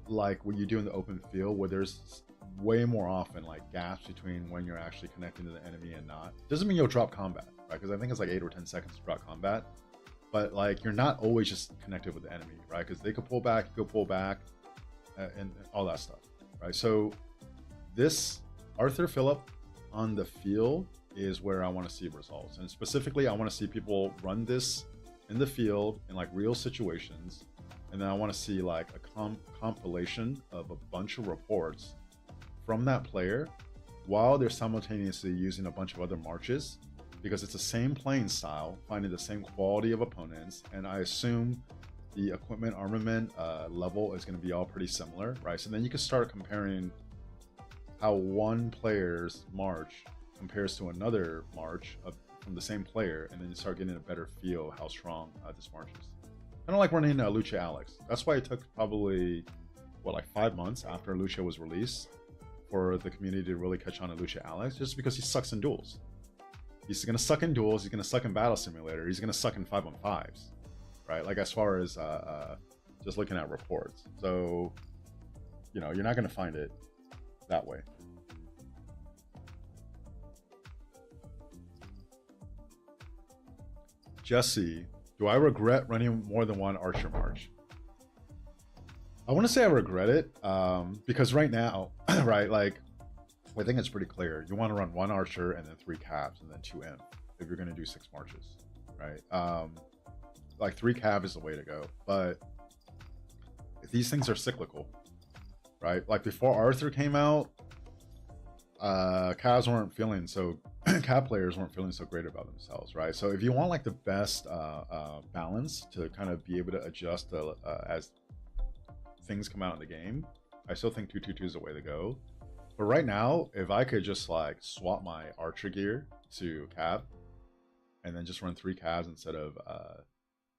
like what you do in the open field, where there's way more often like gaps between when you're actually connecting to the enemy and not. Doesn't mean you'll drop combat, right? Because I think it's like 8 or 10 seconds to drop combat, but like you're not always just connected with the enemy, right? Because they could pull back, you could pull back, and all that stuff, right? So this Arthur Philip on the field is where I want to see results, and specifically I want to see people run this in the field in like real situations, and then I want to see like a compilation of a bunch of reports from that player while they're simultaneously using a bunch of other marches, because it's the same playing style, finding the same quality of opponents, and I assume the equipment armament level is going to be all pretty similar, right? So then you can start comparing how one player's march compares to another march from the same player, and then you start getting a better feel how strong this march is. Kind of like running Lucha Alex. That's why it took probably, what, like 5 months after Lucha was released for the community to really catch on to Lucha Alex, just because he sucks in duels. He's going to suck in duels, he's going to suck in Battle Simulator, he's going to suck in 5-on-5s, right? Like, as far as just looking at reports. So, you know, you're not going to find it that way. Jesse, do I regret running more than one Archer March? I want to say I regret it, because right now, right, like, I think it's pretty clear. You want to run one Archer and then 3 Cavs and then 2 Imp if you're going to do 6 marches, right? Like 3 Cav is the way to go, but these things are cyclical, right? Like before Arthur came out, Cavs weren't feeling so Cav players weren't feeling so great about themselves, right? So if you want like the best balance to kind of be able to adjust as things come out in the game, I still think 2-2-2 is the way to go. But right now, if I could just like swap my Archer gear to Cav and then just run 3 Cavs instead of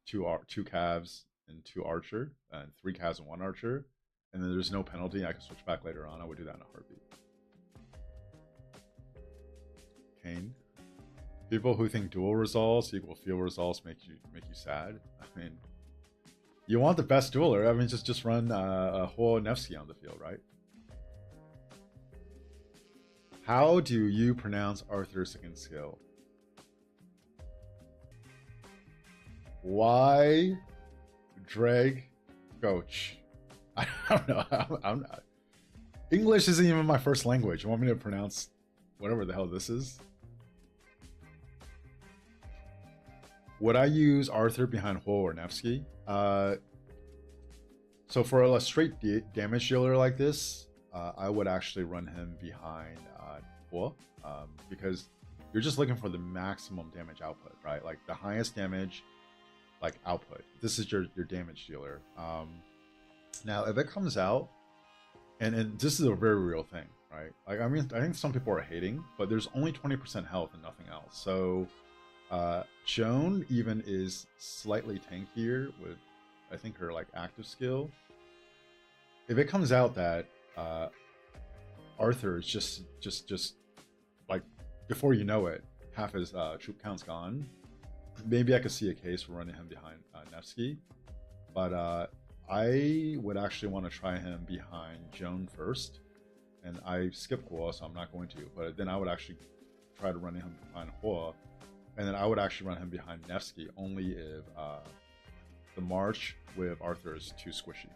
2 Cavs and 2 Archer and 3 Cavs and 1 Archer, and then there's no penalty, I can switch back later on, I would do that in a heartbeat. Kane. People who think dual results equal field results make you sad. I mean, you want the best dueler. I mean, just run a whole Nevsky on the field, right? How do you pronounce Arthur's second skill? Why Drag Coach? I don't know. I'm not. English isn't even my first language. You want me to pronounce whatever the hell this is? Would I use Arthur behind Huo or Nevsky? So for a straight damage dealer like this, I would actually run him behind Huo, because you're just looking for the maximum damage output, right? Like the highest damage, like output. This is your damage dealer. Now, if it comes out, and this is a very real thing, right? Like, I mean, I think some people are hating, but there's only 20% health and nothing else. So Joan even is slightly tankier with, I think, her like active skill. If it comes out that Arthur is just like, before you know it, half his troop count's gone, maybe I could see a case for running him behind Nevsky, but I would actually want to try him behind Joan first, and I skipped Hua, so I'm not going to, but then I would actually try to run him behind Hua, and then I would actually run him behind Nevsky only if the march with Arthur is too squishy.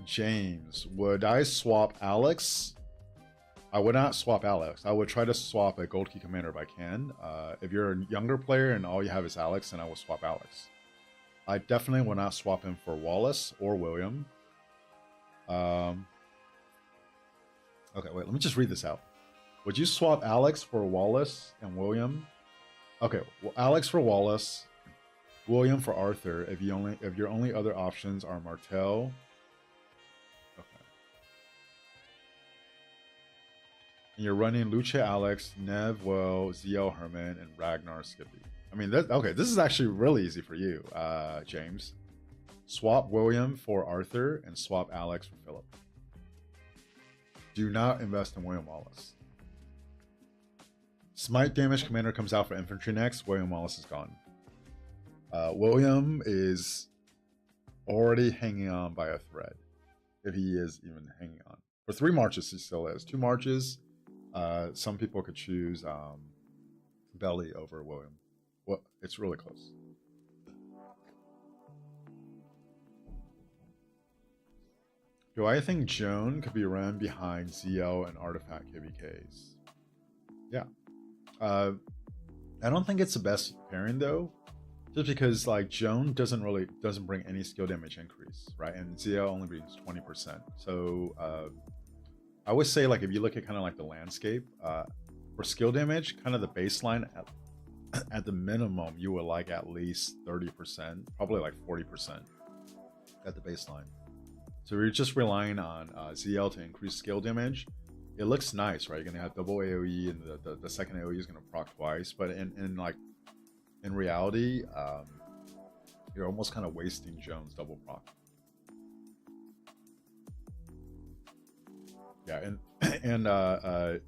James, would I swap Alex? I would not swap Alex. I would try to swap a Gold Key Commander if I can. If you're a younger player and all you have is Alex, then I will swap Alex. I definitely will not swap him for Wallace or William. Okay, wait, let me just read this out. Would you swap Alex for Wallace and William? Okay, well, Alex for Wallace, William for Arthur. If your only other options are Martel. Okay. And you're running Lucha Alex, Nev, Will, ZL Herman, and Ragnar Skippy. I mean, okay, this is actually really easy for you, James. Swap William for Arthur and swap Alex for Philip. Do not invest in William Wallace. Smite Damage Commander comes out for Infantry next. William Wallace is gone. William is already hanging on by a thread, if he is even hanging on. For 3 marches, he still is. 2 marches, some people could choose Belly over William. Well, it's really close. Do I think Joan could be run behind ZL and Artifact KBKs? Yeah. I don't think it's the best pairing though, just because like Joan doesn't bring any skill damage increase, right? And ZL only brings 20%. So I would say, like, if you look at kind of like the landscape, for skill damage, kind of the baseline at the minimum, you would like at least 30%, probably like 40% at the baseline. So you're just relying on ZL to increase skill damage. It looks nice, right? You're gonna have double AOE, and the second AOE is gonna proc twice. But in reality, you're almost kind of wasting Jones double proc. Yeah, and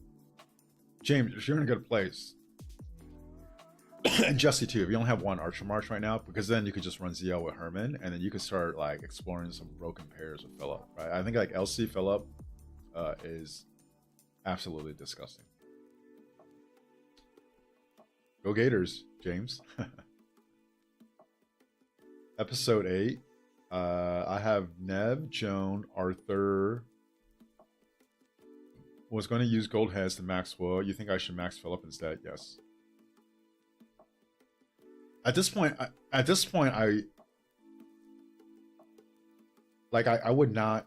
James, you're in a good place. And Jesse too, if you only have one Archer March right now, because then you could just run ZL with Herman, and then you could start like exploring some broken pairs with Philip, right? I think like LC Philip is absolutely disgusting. Go Gators, James. Episode 8. I have Neb, Joan, Arthur. Was going to use gold heads to max Will. You think I should max Philip instead? Yes. At this point, I would not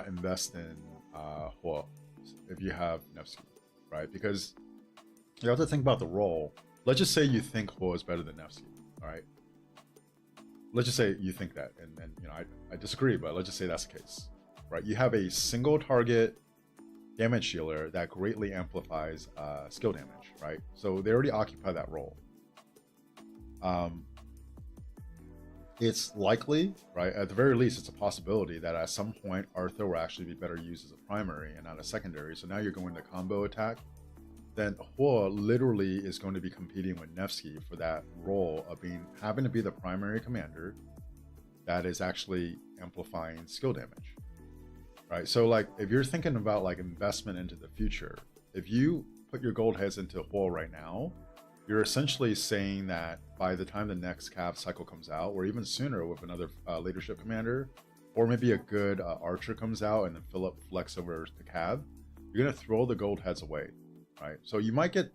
invest in Hua if you have Nevsky, right? Because you have to think about the role. Let's just say you think Hua is better than Nevsky, all right? Let's just say you think that, and you know I disagree, but let's just say that's the case, right? You have a single target damage dealer that greatly amplifies skill damage, right? So they already occupy that role. It's likely, right? At the very least, it's a possibility that at some point Arthur will actually be better used as a primary and not a secondary. So now you're going to combo attack. Then Hua literally is going to be competing with Nevsky for that role of having to be the primary commander that is actually amplifying skill damage, right? So like if you're thinking about like investment into the future, if you put your gold heads into Hua right now, you're essentially saying that by the time the next Cav cycle comes out, or even sooner with another leadership commander, or maybe a good archer comes out and then Philip flex over to Cav, you're gonna throw the gold heads away, right? So you might get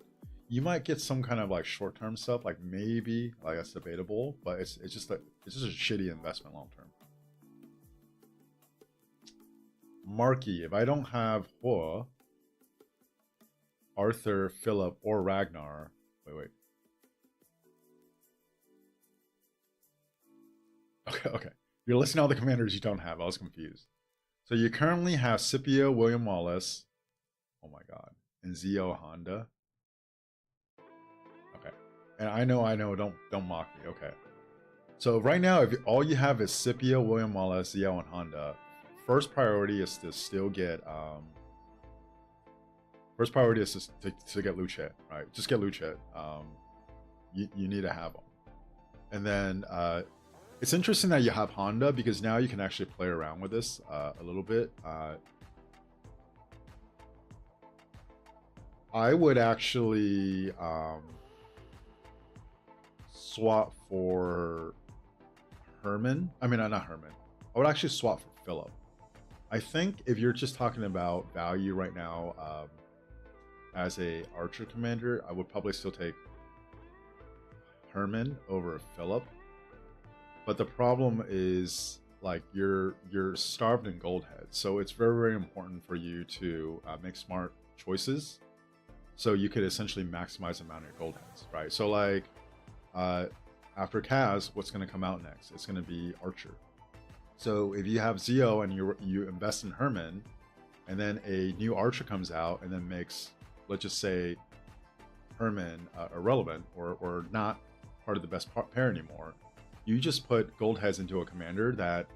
some kind of like short-term stuff, like maybe like that's debatable, but it's just a shitty investment long term. Marky, if I don't have Hua, Arthur, Philip, or Ragnar. Wait. Okay. You're listing all the commanders you don't have. I was confused. So you currently have Scipio, William Wallace. Oh my god. And Zio Honda. Okay. And I know. Don't mock me. Okay. So right now, if all you have is Scipio, William Wallace, Zio, and Honda, first priority is to still get first priority is to get Luchet, right? Just get Luchet. You need to have them. And then it's interesting that you have Honda, because now you can actually play around with this a little bit. I would actually swap for Herman. I mean, not Herman. I would actually swap for Philip. I think if you're just talking about value right now, as a archer commander, I would probably still take Herman over Philip. But the problem is like you're starved in gold heads, so it's very, very important for you to make smart choices, so you could essentially maximize the amount of gold heads, right? So like after Kaz, what's going to come out next? It's going to be Archer. So if you have Zio and you invest in Herman, and then a new Archer comes out and then makes, let's just say, Herman irrelevant or not part of the best pair anymore, you just put gold heads into a commander that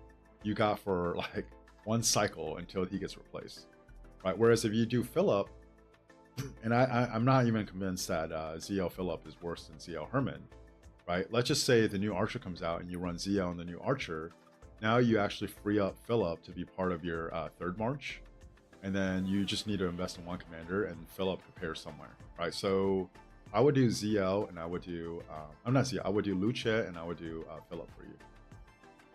you got for like one cycle until he gets replaced, right? Whereas if you do Philip, and I'm not even convinced that ZL Philip is worse than ZL Herman, right? Let's just say the new Archer comes out and you run ZL and the new Archer. Now you actually free up Philip to be part of your third march, and then you just need to invest in one commander and Philip could pair somewhere, right? So I would do ZL and I would do I'm not ZL, I would do Luce and I would do Philip for you,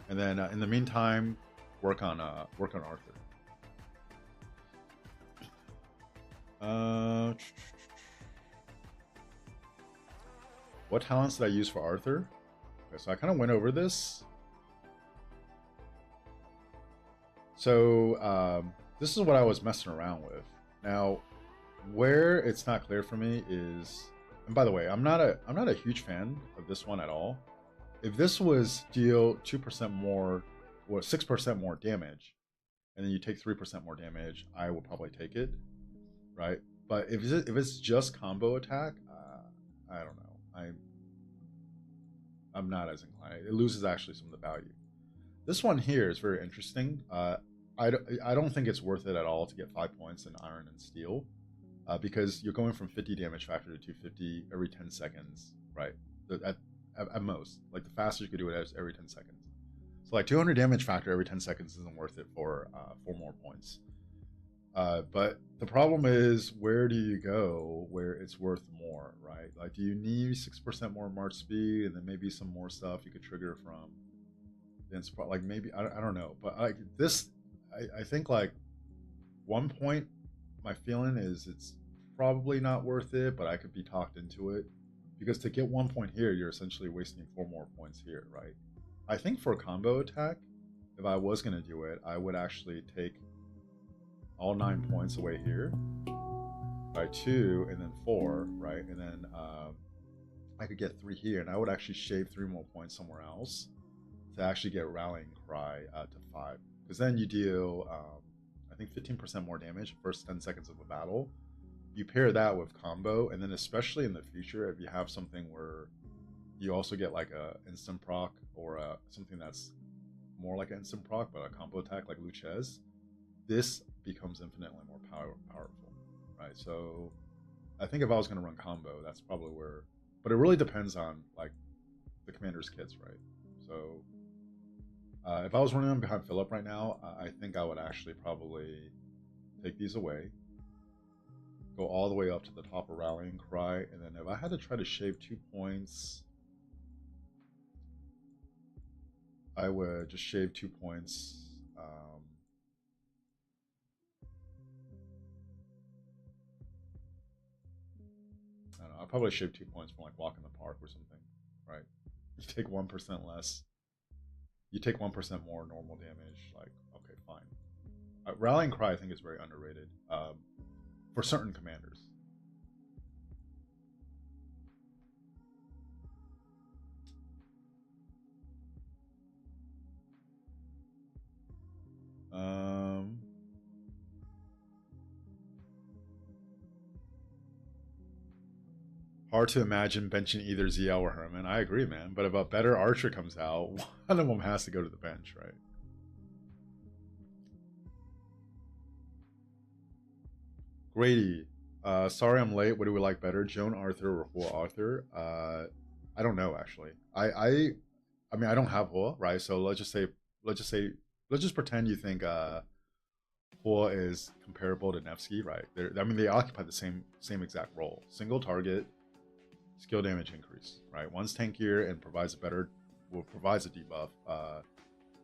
and then in the meantime work on Arthur. What talents did I use for Arthur? Okay, so I kind of went over this. So this is what I was messing around with. Now, Where it's not clear for me is, and by the way, I'm not a huge fan of this one at all. If this was deal 2% more or 6% more damage, and then you take 3% more damage, I will probably take it, right? But if it's just combo attack, I don't know. I'm not as inclined. It loses actually some of the value. This one here is very interesting. I don't think it's worth it at all to get 5 points in iron and steel, because you're going from 50 damage factor to 250 every 10 seconds, right? At most, like the fastest you could do it is every 10 seconds. So like 200 damage factor every 10 seconds isn't worth it for 4 more points. But the problem is, where do you go where it's worth more, right? Like, do you need 6% more march speed and then maybe some more stuff you could trigger from? Then like maybe I don't know, but like this, I think like 1 point. My feeling is it's probably not worth it, but I could be talked into it, because to get 1 point here, you're essentially wasting 4 more points here, right? I think for a combo attack, if I was going to do it, I would actually take all 9 points away here, right? 2 and then 4, right? And then I could get 3 here, and I would actually shave 3 more points somewhere else to actually get rallying cry to 5, because then you deal I think 15% more damage first 10 seconds of a battle. You pair that with combo, and then especially in the future, if you have something where you also get like a instant proc, or something that's more like an instant proc but a combo attack like Luchez, this becomes infinitely more powerful, right? So I think if I was going to run combo, that's probably where, but it really depends on like the commander's kits, right? So if I was running them behind Philip right now, I think I would actually probably take these away, go all the way up to the top of Rallying Cry, and then if I had to try to shave 2 points, I would just shave 2 points. I don't know, I'll probably shave 2 points from like Walk in the Park or something, right? You take 1% less. You take 1% more normal damage. Like, okay, fine. Rallying Cry, I think, is very underrated for certain commanders. Hard to imagine benching either ZL or Herman. I agree, man. But if a better archer comes out, one of them has to go to the bench, right? Grady, sorry I'm late. What do we like better, Joan Arthur or Hua Arthur? I don't know actually. I mean I don't have Hua, right? So let's just pretend you think Hua is comparable to Nevsky, right? I mean they occupy the same exact role. Single target, skill damage increase, right? One's tankier and provides a debuff.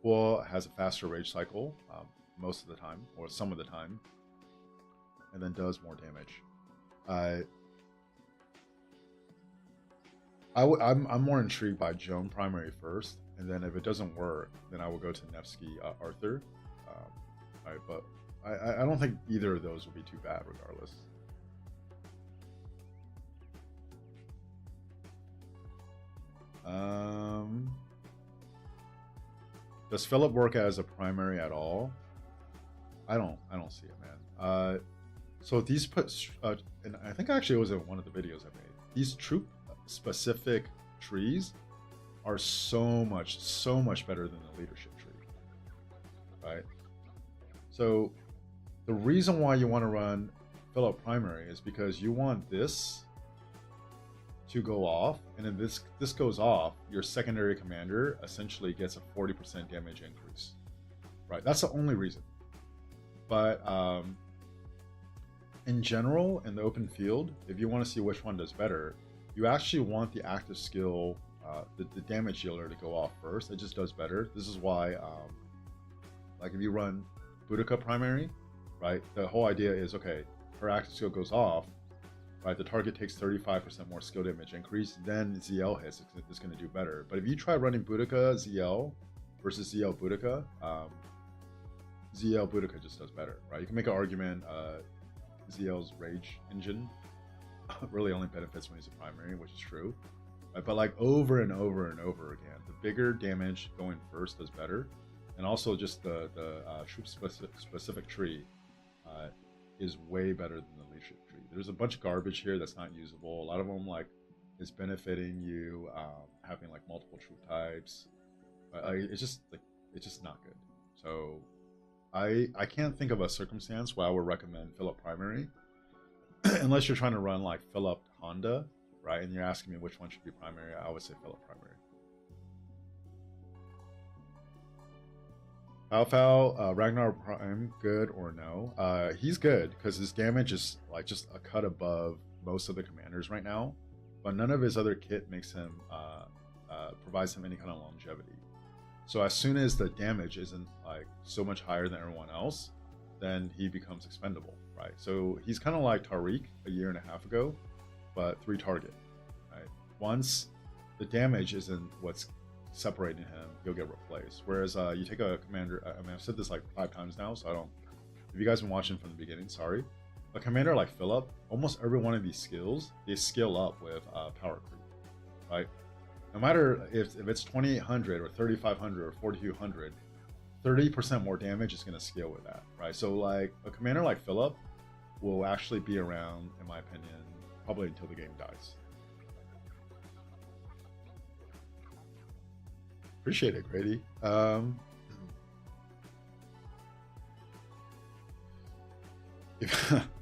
Hua has a faster rage cycle most of the time, or some of the time, and then does more damage. I'm more intrigued by Joan primary first, and then if it doesn't work, then I will go to Nevsky Arthur. Right, but I don't think either of those would be too bad regardless. Does Philip work as a primary at all? I don't see it, man. So these and I think actually it was in one of the videos I made. These troop specific trees are so much better than the leadership tree, right? So the reason why you want to run Philip primary is because you want this to go off, and then this goes off, your secondary commander essentially gets a 40% damage increase, right? That's the only reason. But in general, in the open field, if you want to see which one does better, you actually want the active skill, the damage dealer, to go off first. It just does better. This is why, like if you run Boudica primary, right? The whole idea is, okay, her active skill goes off, right? The target takes 35% more skill damage increase, then ZL hits, it's going to do better. But if you try running Boudica ZL versus ZL Boudica, ZL Boudica just does better, right? You can make an argument ZL's rage engine really only benefits when he's a primary, which is true. Right? But like over and over and over again, the bigger damage going first does better, and also just the troop specific tree is way better than the leadership tree. There's a bunch of garbage here that's not usable. A lot of them like is benefiting you having like multiple troop types. It's just not good. So I can't think of a circumstance where I would recommend Philip primary unless you're trying to run like Philip Honda, right? And you're asking me which one should be primary. I would say Philip primary. Alphal, Ragnar Prime, good or no? He's good because his damage is like just a cut above most of the commanders right now, but none of his other kit makes him provides him any kind of longevity. So as soon as the damage isn't like so much higher than everyone else, then he becomes expendable, right? So he's kind of like Tariq a year and a half ago, but 3 target, right? Once the damage isn't what's separating him, he'll get replaced. Whereas you take a commander, I mean, I've said this like 5 times now, so I don't, if you guys been watching from the beginning, sorry. A commander like Philip, almost every one of these skills, they scale up with power creep, right? No matter if it's 2800 or 3500 or 4200, 30% more damage is going to scale with that, right? So like a commander like Philip will actually be around, in my opinion, probably until the game dies. Appreciate it, Grady.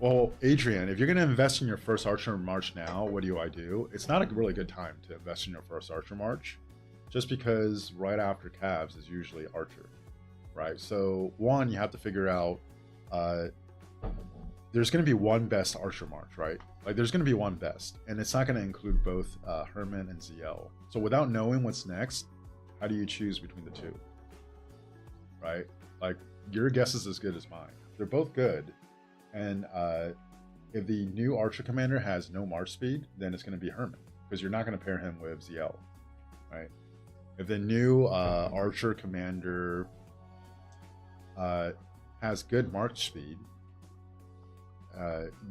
Well, Adrian, if you're going to invest in your first Archer March now, what do I do? It's not a really good time to invest in your first Archer March, just because right after Cavs is usually Archer, right? So one, you have to figure out there's going to be one best Archer March, right? Like there's going to be one best, and it's not going to include both Herman and ZL. So without knowing what's next, how do you choose between the two, right? Like your guess is as good as mine. They're both good. And if the new Archer commander has no March speed, then it's going to be Herman, because you're not going to pair him with ZL, right? If the new Archer commander has good March speed,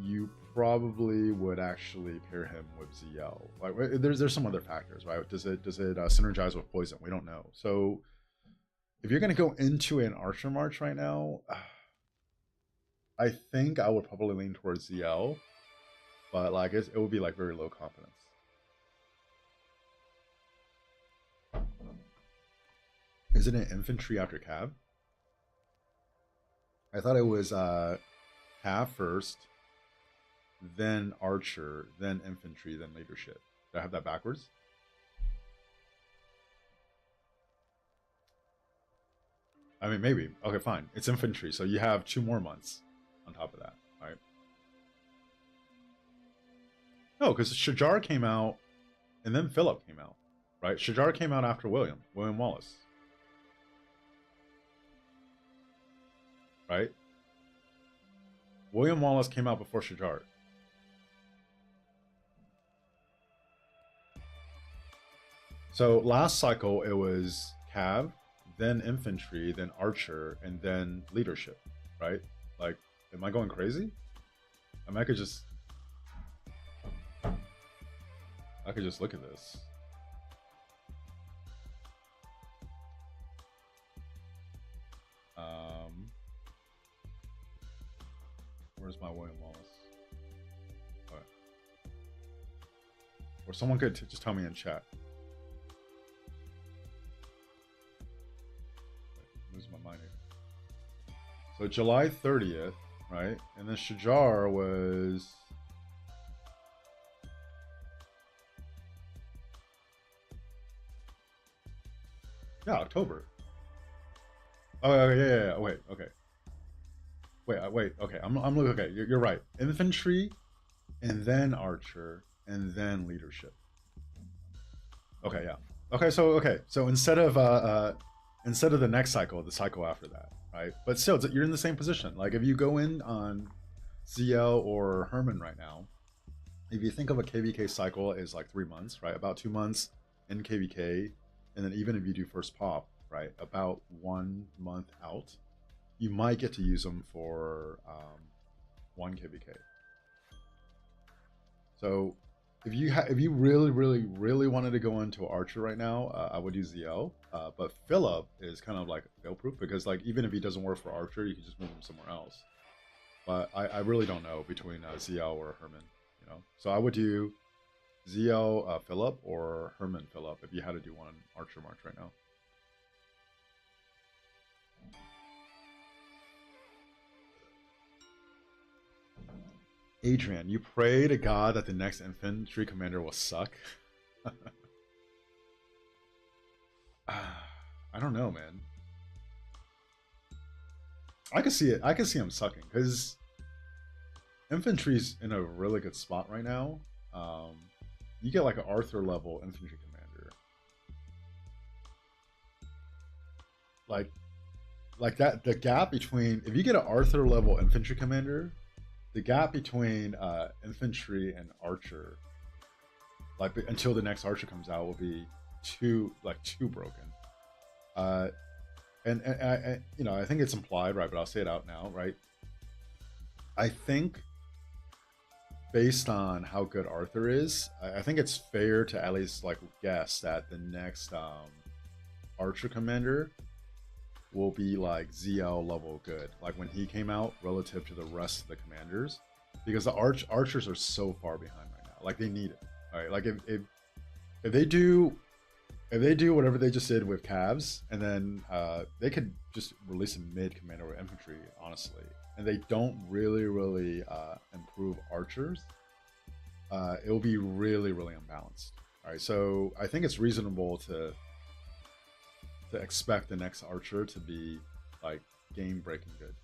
you probably would actually pair him with ZL. Like, there's some other factors, right? Does it synergize with poison? We don't know. So if you're going to go into an Archer March right now, I think I would probably lean towards ZL, but like it would be like very low confidence. Isn't it infantry after Cav? I thought it was Cav first, then Archer, then infantry, then leadership. Did I have that backwards? I mean, maybe. Okay, fine. It's infantry, so you have 2 more months on top of that, right? No, because Shajar came out, and then Philip came out, right? Shajar came out after William Wallace, right? William Wallace came out before Shajar. So last cycle it was Cav, then infantry, then Archer, and then leadership, right? Like, am I going crazy? I mean, I could just look at this. Where's my William Wallace? All right. Or someone could just tell me in chat. Losing my mind here. So July 30th, right? And then Shajar was October. Oh yeah. Wait, okay. Wait. Okay, I'm looking. Okay, you're right. Infantry, and then Archer, and then leadership. Okay, yeah. So instead of the next cycle, the cycle after that, right? But still, you're in the same position. Like if you go in on ZL or Herman right now, if you think of a KVK cycle is like 3 months, right? About 2 months in KVK, and then even if you do first pop, right? About 1 month out, you might get to use them for 1 kvk. So if you really wanted to go into Archer right now, I would use ZL. But Philip is kind of like fail-proof because like even if he doesn't work for Archer, you can just move him somewhere else. But I really don't know between ZL or Herman, you know. So I would do ZL Philip or Herman Philip if you had to do one Archer March right now. Adrian, you pray to God that the next infantry commander will suck. I don't know, man. I can see it. I can see him sucking because infantry's in a really good spot right now. You get like an Arthur level infantry commander, like that. The gap between if you get an Arthur level infantry commander, the gap between infantry and archer, like until the next archer comes out, will be too broken. And I, you know, I think it's implied, right? But I'll say it out now, right? I think based on how good Arthur is, I think it's fair to at least like guess that the next Archer commander will be like ZL level good, like when he came out relative to the rest of the commanders, because the archers are so far behind right now. Like they need it, all right? Like if they do whatever they just did with Cavs, and then they could just release a mid commander with infantry, honestly, and they don't really improve archers, it will be really unbalanced. All right, so I think it's reasonable to expect the next archer to be like game breaking good.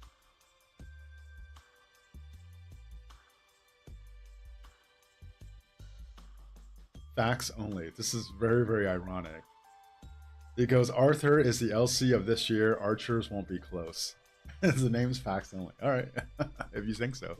Facts only. This is very ironic. It goes, Arthur is the LC of this year. Archers won't be close. The name's facts only. All right, if you think so.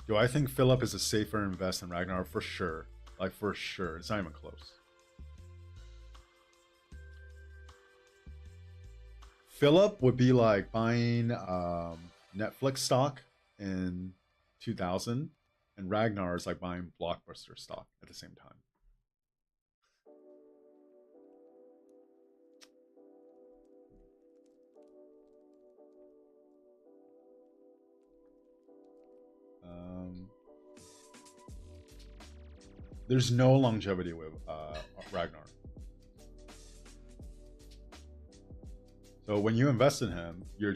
Do I think Philip is a safer invest than Ragnar? For sure. Like, for sure. It's not even close. Philip would be like buying Netflix stock in 2000, and Ragnar is like buying Blockbuster stock at the same time. There's no longevity with Ragnar. So when you invest in him, you're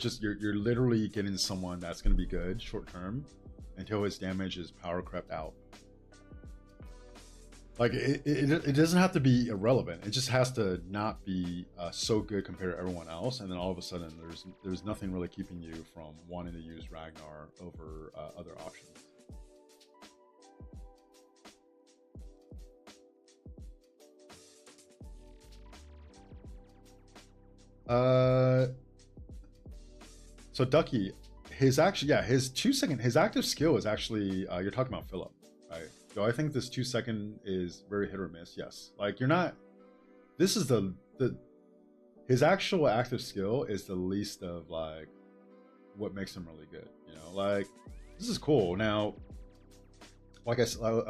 literally getting someone that's going to be good short term until his damage is power crept out. Like it doesn't have to be irrelevant. It just has to not be so good compared to everyone else, and then all of a sudden there's nothing really keeping you from wanting to use Ragnar over other options. So Ducky, his active skill is actually you're talking about Philip, right? So I think this 2-second is very hit or miss. Yes, like you're not. This is his actual active skill is the least of like what makes him really good. You know, like this is cool. Now, like I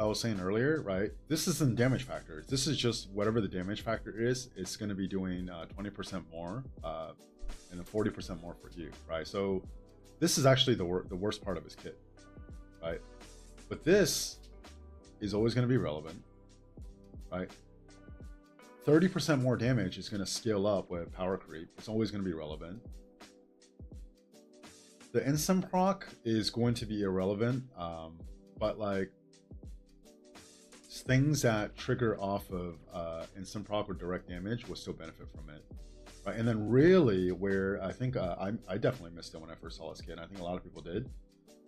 was saying earlier, right? This isn't damage factors. This is just whatever the damage factor is. It's going to be doing 20% more and then 40% more for you, right? So this is actually the worst part of his kit, right? But this is always going to be relevant, right? 30% more damage is going to scale up with power creep. It's always going to be relevant. The instant proc is going to be irrelevant, but like things that trigger off of instant proc or direct damage will still benefit from it, right? And then really where I think I definitely missed it when I first saw this kit, and I think a lot of people did,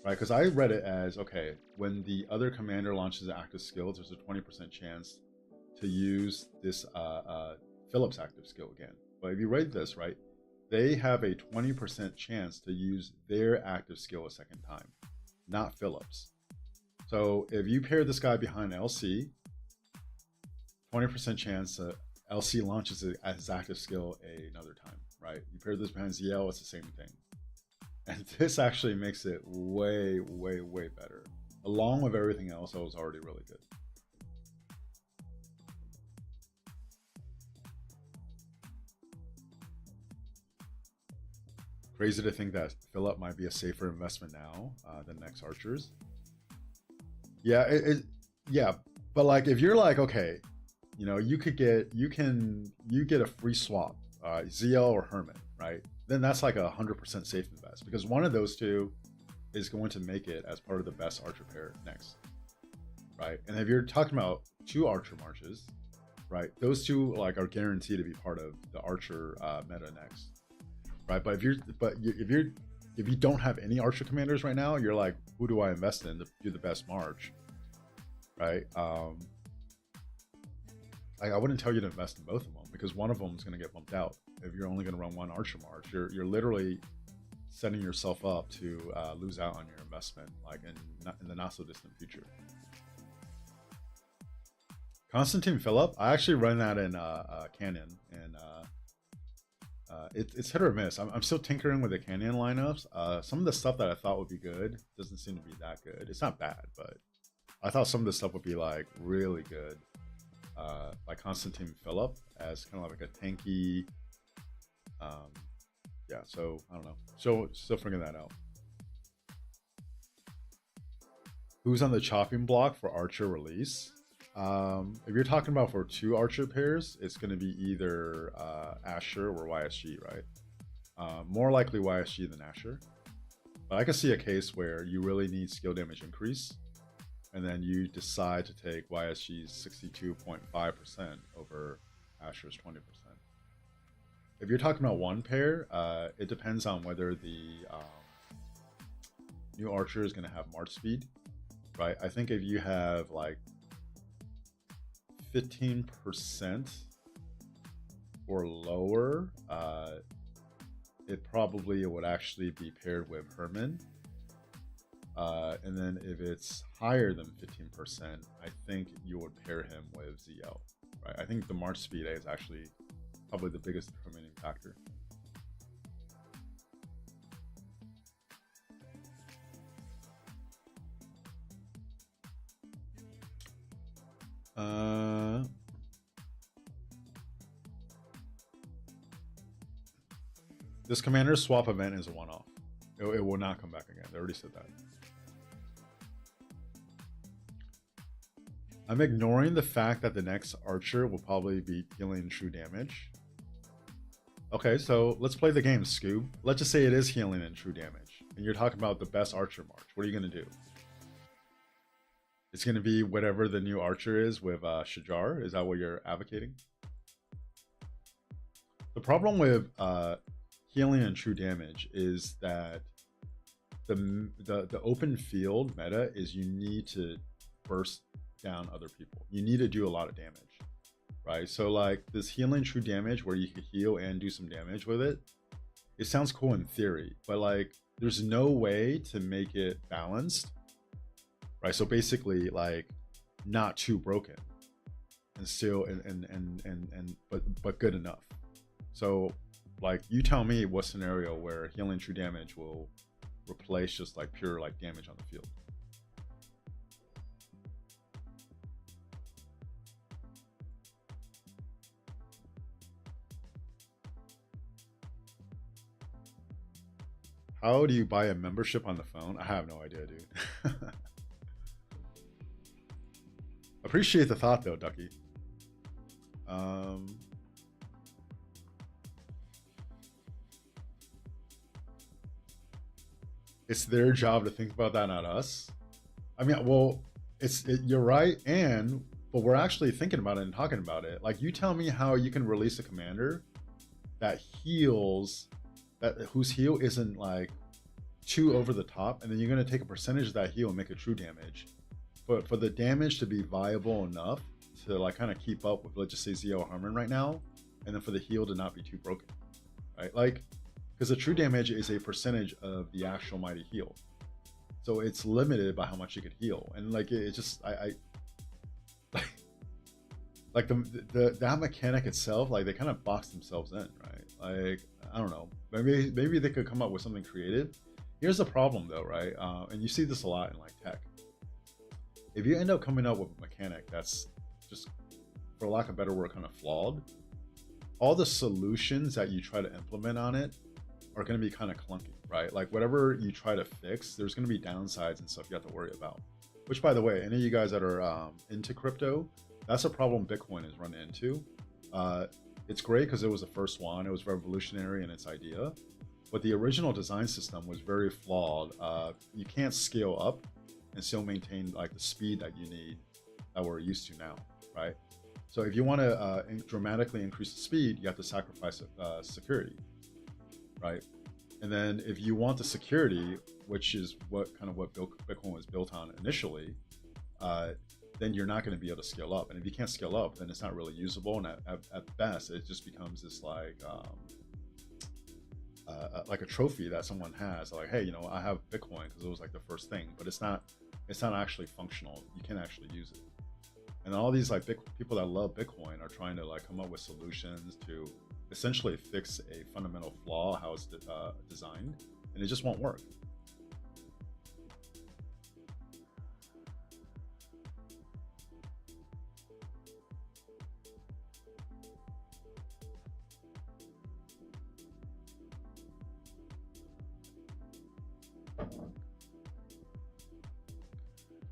right? Because I read it as, okay, when the other commander launches an active skill, there's a 20% chance to use this Philip's active skill again. But if you read this, right, they have a 20% chance to use their active skill a second time, not Philip's. So if you pair this guy behind LC, 20% chance LC launches his active skill another time, right? You pair this behind ZL, it's the same thing. And this actually makes it way, way, way better. Along with everything else, it was already really good. Crazy to think that Philip might be a safer investment now than next archers. Yeah, yeah, but like if you're like, okay, you know, you get a free swap, ZL or Herman, right? Then that's like 100% safe invest because one of those two is going to make it as part of the best archer pair next, right? And if you're talking about 2 archer marches, right, those two like are guaranteed to be part of the archer meta next, right? But if you don't have any archer commanders right now, you're like, who do I invest in to do the best march, right? I wouldn't tell you to invest in both of them because one of them is going to get bumped out. If you're only going to run one archer march, you're literally setting yourself up to lose out on your investment, like in the not so distant future. Constantine Phillip, I actually run that in Canyon, and it's hit or miss. I'm still tinkering with the Canyon lineups. Some of the stuff that I thought would be good doesn't seem to be that good. It's not bad, but I thought some of the stuff would be like really good. Like Constantine Phillip as kind of like a tanky, yeah. So I don't know. Still figuring that out. Who's on the chopping block for Archer release? If you're talking about for 2 Archer pairs, it's going to be either Asher or YSG, right? More likely YSG than Asher. But I can see a case where you really need skill damage increase, and then you decide to take YSG's 62.5% over Asher's 20%. If you're talking about 1 pair, it depends on whether the new archer is going to have march speed, right? I think if you have like 15% or lower, it probably would actually be paired with Herman. And then if it's higher than 15%, I think you would pair him with ZL, right? I think the march speed is actually probably the biggest determining factor. This commander swap event is a one-off. It will not come back again. They already said that. I'm ignoring the fact that the next archer will probably be healing true damage. Okay, so let's play the game, Scoob. Let's just say it is healing and true damage, and you're talking about the best archer march. What are you going to do? It's going to be whatever the new archer is with Shajar. Is that what you're advocating? The problem with healing and true damage is that the open field meta is you need to burst down other people. You need to do a lot of damage, right? So like this healing true damage where you can heal and do some damage with it, it sounds cool in theory, but like there's no way to make it balanced, right? So basically like not too broken and still but good enough. So like you tell me what scenario where healing true damage will replace just like pure like damage on the field. How do you buy a membership on the phone? I have no idea, dude. Appreciate the thought though, Ducky. It's their job to think about that, not us. I mean, well, you're right, but we're actually thinking about it and talking about it. Like, you tell me how you can release a commander that heals, whose heal isn't like too over the top, and then you're going to take a percentage of that heal and make it true damage. But for the damage to be viable enough to like kind of keep up with, let's just say, Zio Harmon right now, and then for the heal to not be too broken, right? Like, because the true damage is a percentage of the actual mighty heal. So it's limited by how much you could heal, and like it just like that mechanic itself, like they kind of box themselves in, right? Like I don't know, maybe they could come up with something creative. Here's the problem though, right? And you see this a lot in like tech. If you end up coming up with a mechanic that's just, for lack of a better word, kind of flawed, all the solutions that you try to implement on it are going to be kind of clunky, right? Like whatever you try to fix, there's going to be downsides and stuff you have to worry about. Which, by the way, any of you guys that are into crypto, that's a problem Bitcoin has run into. It's great because it was the first one. It was revolutionary in its idea, but the original design system was very flawed. You can't scale up and still maintain like the speed that you need that we're used to now, right? So if you want to dramatically increase the speed, you have to sacrifice security, right? And then if you want the security, which is what Bitcoin was built on initially, then you're not going to be able to scale up. And if you can't scale up, then it's not really usable. And at best, it just becomes this like a trophy that someone has, like, hey, you know, I have Bitcoin because it was like the first thing, but it's not actually functional. You can't actually use it. And all these like people that love Bitcoin are trying to like come up with solutions to essentially fix a fundamental flaw how it's designed, and it just won't work.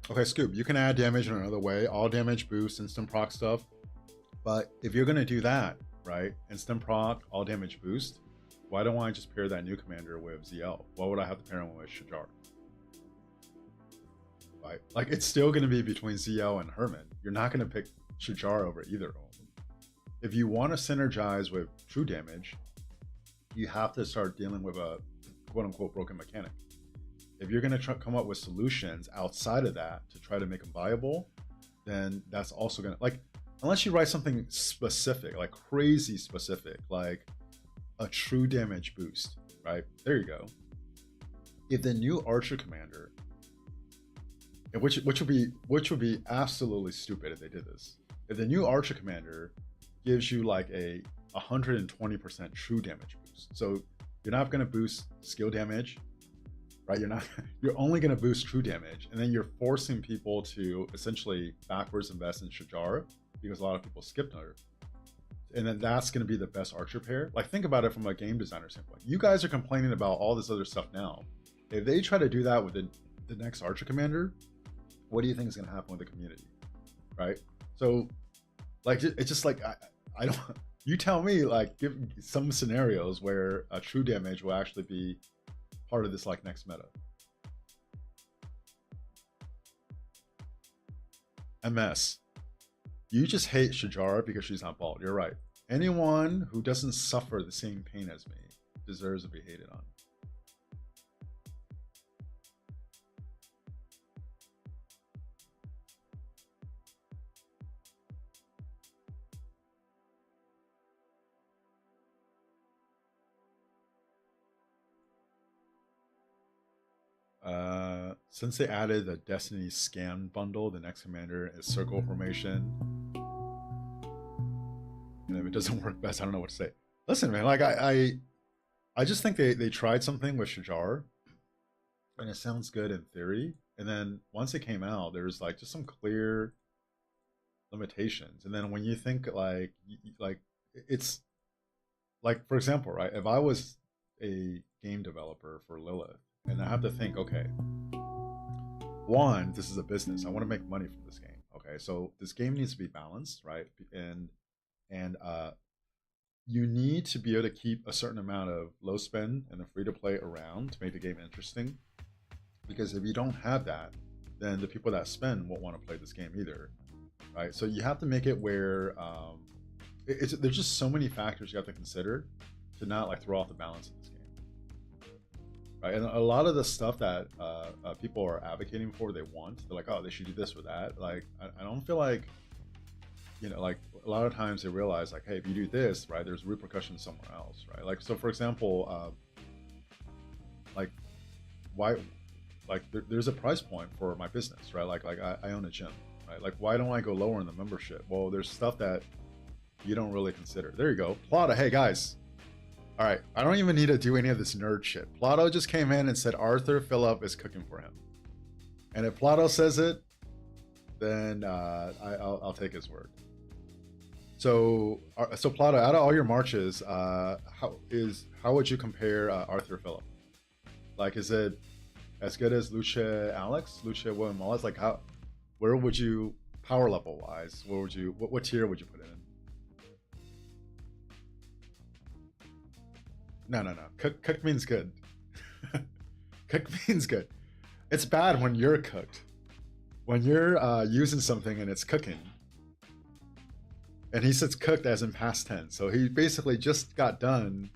Okay, Scoop, you can add damage in another way, all damage boost, instant proc stuff. But if you're going to do that, right, instant proc, all damage boost, why don't I just pair that new commander with ZL? Why would I have to pair him with Shajar? Right? Like, it's still going to be between ZL and Herman. You're not going to pick Shajar over either of them. If you want to synergize with true damage, you have to start dealing with a quote-unquote broken mechanic. If you're going to come up with solutions outside of that to try to make them viable, then that's also going to, like, unless you write something specific, like crazy specific, like a true damage boost, right? There you go. If the new Archer commander, which would be absolutely stupid if they did this. If the new Archer commander gives you like a 120% true damage boost, so you're not going to boost skill damage, right? You're only going to boost true damage, and then you're forcing people to essentially backwards invest in Shajar because a lot of people skipped her. And then that's going to be the best Archer pair. Like, think about it from a game designer standpoint. You guys are complaining about all this other stuff now. If they try to do that with the next Archer commander, what do you think is going to happen with the community, right? So, like, it's just like, I don't, you tell me, like, give some scenarios where a true damage will actually be part of this like next meta. MS, you just hate Shajar because she's not bald. You're right. Anyone who doesn't suffer the same pain as me deserves to be hated on. Since they added the Destiny Scan bundle, the next commander is Circle Formation. And if it doesn't work best, I don't know what to say. Listen, man, like I just think they tried something with Shajar, and it sounds good in theory. And then once it came out, there's like just some clear limitations. And then when you think like it's like, for example, right? If I was a game developer for Lilith, and I have to think, okay, one, this is a business. I want to make money from this game. Okay, so this game needs to be balanced, right? And you need to be able to keep a certain amount of low spend and a free to play around to make the game interesting. Because if you don't have that, then the people that spend won't want to play this game either, right? So you have to make it where there's just so many factors you have to consider to not like throw off the balance of this game. Right? And a lot of the stuff that people are advocating for, they're like, oh, they should do this or that. Like, I don't feel like, you know, like a lot of times they realize like, hey, if you do this, right, there's repercussions somewhere else, right? Like, so for example, like, why like there's a price point for my business, right? Like I own a gym, right? Like why don't I go lower in the membership? Well, there's stuff that you don't really consider. There you go. Plata, hey guys. All right, I don't even need to do any of this nerd shit. Plato just came in and said Arthur Phillip is cooking for him. And if Plato says it, then I'll take his word. So Plato, out of all your marches, how would you compare Arthur Phillip? Like, is it as good as Luce Alex, Luce William Wallace? Like, where would you, power level wise, what tier would you put it in? No. Cook means good. Cook means good. It's bad when you're cooked. When you're using something and it's cooking. And he says cooked as in past tense. So he basically just got done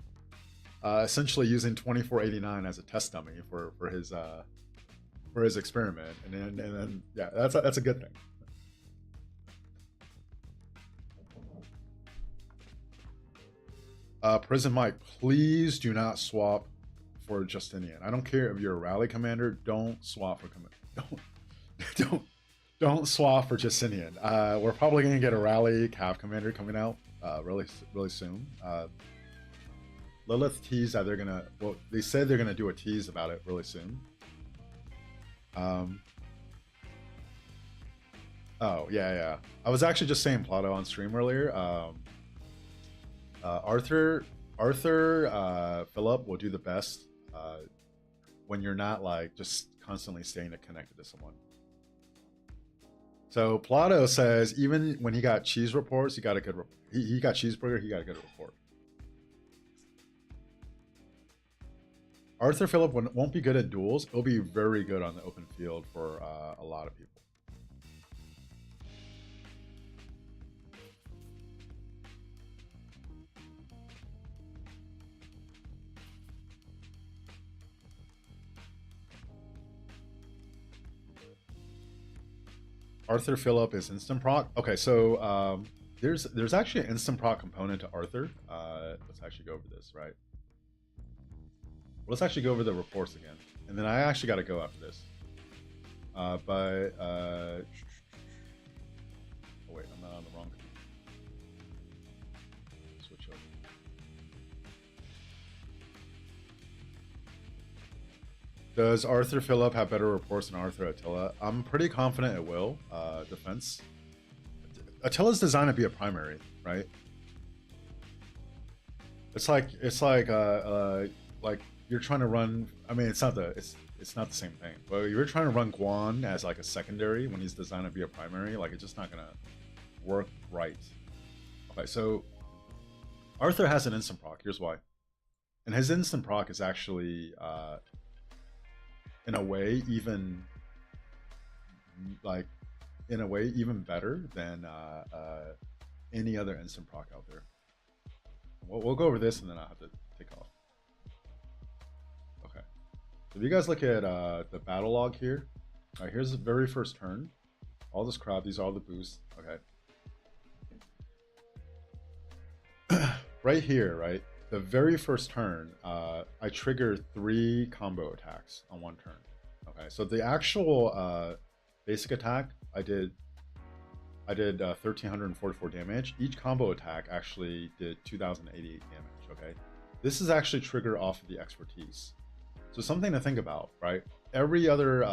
essentially using 2489 as a test dummy for his experiment. And then yeah, that's a good thing. Prison Mike, please do not swap for Justinian. I don't care if you're a rally commander. Don't swap for don't swap for Justinian. We're probably gonna get a rally cav commander coming out really soon. Lilith teased that they're gonna. Well, they said they're gonna do a tease about it really soon. Oh yeah. I was actually just saying Plato on stream earlier. Arthur Phillip will do the best when you're not like just constantly staying connected to someone. So Plato says even when he got cheese reports, he got a good he got cheeseburger, he got a good report. Arthur Phillip won't be good at duels. It'll be very good on the open field for a lot of people. Arthur Phillip is instant proc. Okay, so there's actually an instant proc component to Arthur. Let's actually go over this, right? Let's actually go over the reports again, and then I actually got to go after this. Oh wait, I'm not on the wrong. Switch over. Does Arthur Phillip have better reports than Arthur Attila? I'm pretty confident it will. Defense. Attila's designed to be a primary, right? It's like you're trying to run. I mean, it's not the same thing. But you're trying to run Guan as like a secondary when he's designed to be a primary. Like it's just not gonna work right. Okay, so Arthur has an instant proc. Here's why. And his instant proc is actually in a way even better than any other instant proc out there. We'll go over this and then I'll have to take off. Okay, so if you guys look at the battle log here, all right, here's the very first turn. All this crap, these are all the boosts. Okay, right here, right, the very first turn, I triggered 3 combo attacks on one turn. Okay, so the actual basic attack, I did 1,344 damage. Each combo attack actually did 2,088 damage. Okay, this is actually triggered off of the expertise. So something to think about, right? Every other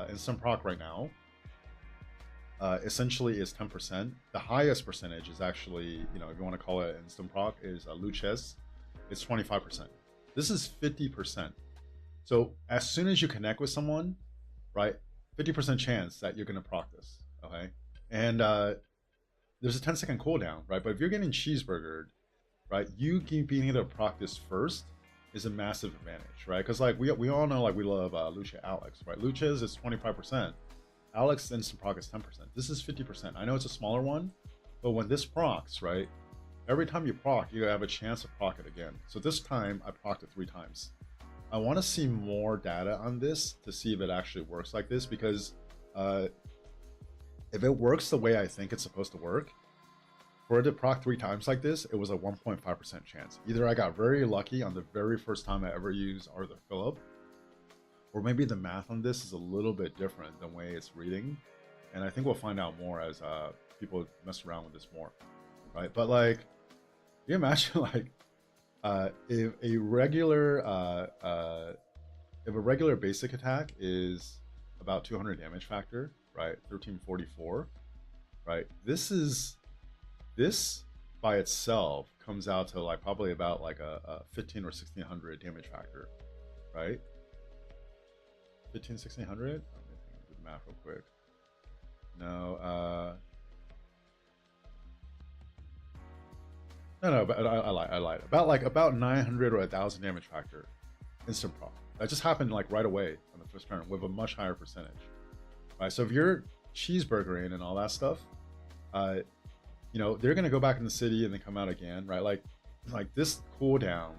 instant proc right now essentially is 10%. The highest percentage is actually, you know, if you want to call it instant proc, is Luches. It's 25%. This is 50%. So as soon as you connect with someone, right, 50% chance that you're going to proc this, okay? And there's a 10-second cooldown, right? But if you're getting cheeseburgered, right, you being able to proc this first is a massive advantage, right? Because like we all know, like we love Lucia Alex, right? Lucia's is 25%. Alex instant proc is 10%. This is 50%. I know it's a smaller one, but when this procs, right, every time you proc, you have a chance to proc it again. So this time I procced it 3 times. I want to see more data on this to see if it actually works like this, because if it works the way I think it's supposed to work, for it to proc 3 times like this, it was a 1.5% chance. Either I got very lucky on the very first time I ever used Arthur Phillip, Or maybe the math on this is a little bit different than the way it's reading. And I think we'll find out more as people mess around with this more, right? But like, you imagine like if a regular basic attack is about 200 damage factor, right? 1344, right? This by itself comes out to like probably about like a 15 or 1600 damage factor, right? 1600. Let me do the math real quick. No, no, but I lied. About 900 or 1000 damage factor, instant proc. That just happened like right away on the first turn with a much higher percentage. Right, so if you're cheeseburgering and all that stuff, you know, they're gonna go back in the city and then come out again, right? Like this cooldown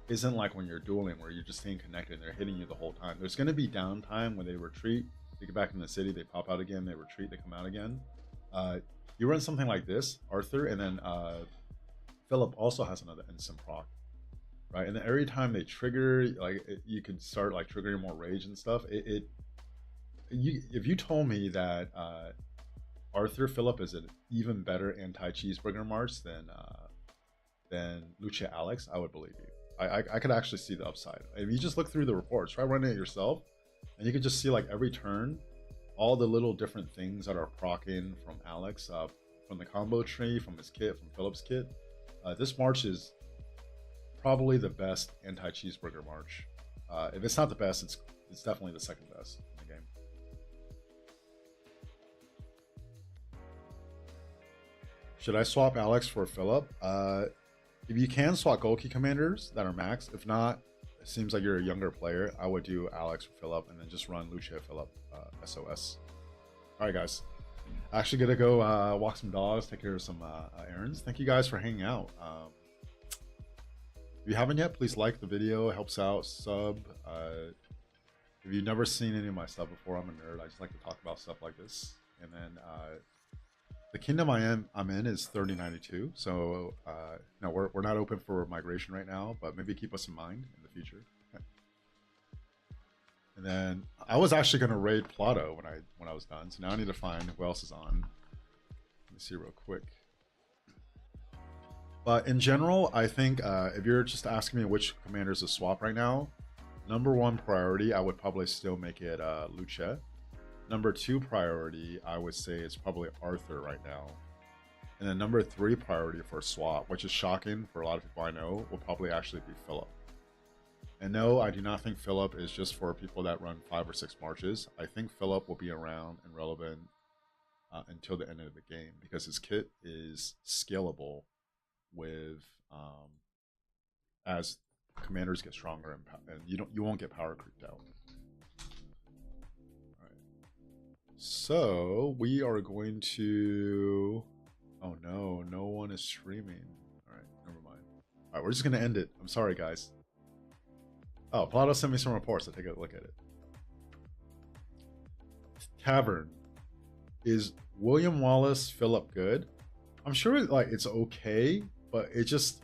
isn't like when you're dueling where you're just staying connected and they're hitting you the whole time. There's gonna be downtime when they retreat, they get back in the city, they pop out again, they retreat, they come out again. You run something like this, Arthur, and then Philip also has another instant proc, right? And then every time they trigger, like you could start like triggering more rage and stuff. If you told me that Arthur Philip is an even better anti-cheeseburger march than Lucia Alex, I would believe you. I could actually see the upside. If you just look through the reports, try running it yourself, and you could just see like every turn, all the little different things that are proccing from Alex, from the combo tree, from his kit, from Philip's kit. This march is probably the best anti-cheeseburger march. If it's not the best, it's definitely the second best in the game. Should I swap Alex for Philip? If you can swap Golki commanders that are max, if not, it seems like you're a younger player, I would do Alex for Philip and then just run Lucia Philip SOS. All right, guys. Actually gonna go walk some dogs, take care of some errands. Thank you guys for hanging out. If you haven't yet, please like the video. It helps out. Sub. If you've never seen any of my stuff before, I'm a nerd. I just like to talk about stuff like this. And then the kingdom I'm in is 3092. So no, we're not open for migration right now, but maybe keep us in mind in the future. Okay. And then I was actually going to raid Plato when I was done. So now I need to find who else is on. Let me see real quick. But in general, I think if you're just asking me which commanders to swap right now, #1 priority, I would probably still make it Lucia. #2 priority, I would say it's probably Arthur right now. And then #3 priority for swap, which is shocking for a lot of people I know, will probably actually be Philip. And no, I do not think Philip is just for people that run 5 or 6 marches. I think Philip will be around and relevant until the end of the game because his kit is scalable with as commanders get stronger and you won't get power creeped out. All right. So we are going to. Oh no, no one is streaming. All right, never mind. All right, we're just gonna end it. I'm sorry, guys. Oh, Plato sent me some reports. I'll take a look at it. Tavern. Is William Wallace Philip good? I'm sure like it's okay, but it just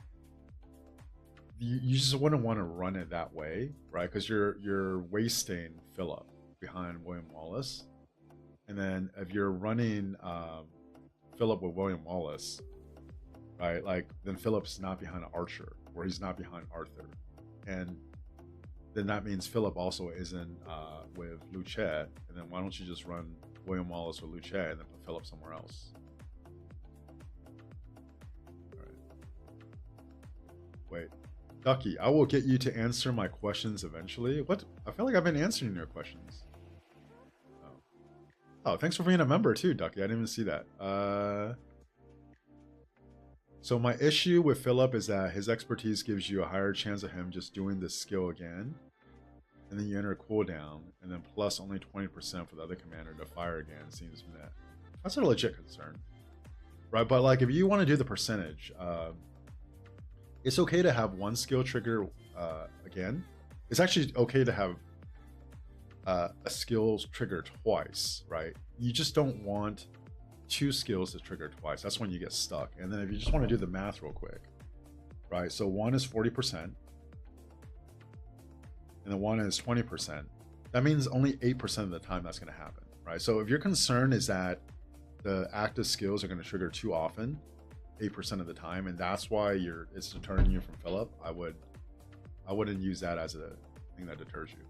you just wouldn't want to run it that way, right? Because you're wasting Philip behind William Wallace, and then if you're running Philip with William Wallace, right? Like then Philip's not behind Archer, or he's not behind Arthur, and then that means Philip also isn't with Lucia, and then why don't you just run William Wallace with Lucia and then put Philip somewhere else? All right. Wait, Ducky, I will get you to answer my questions eventually. What? I feel like I've been answering your questions. Oh, thanks for being a member too, Ducky. I didn't even see that. So my issue with Philip is that his expertise gives you a higher chance of him just doing this skill again. And then you enter a cooldown, and then plus only 20% for the other commander to fire again seems net. That's a legit concern. Right, but like if you want to do the percentage, it's okay to have one skill trigger again. It's actually okay to have a skill trigger twice, right? You just don't want 2 skills to trigger twice. That's when you get stuck. And then if you just want to do the math real quick, right? So one is 40%, and then one is 20%. that means only 8% of the time that's going to happen, right? So if your concern is that the active skills are going to trigger too often, 8% of the time, and that's why it's deterring you from fill up, I wouldn't use that as a thing that deters you.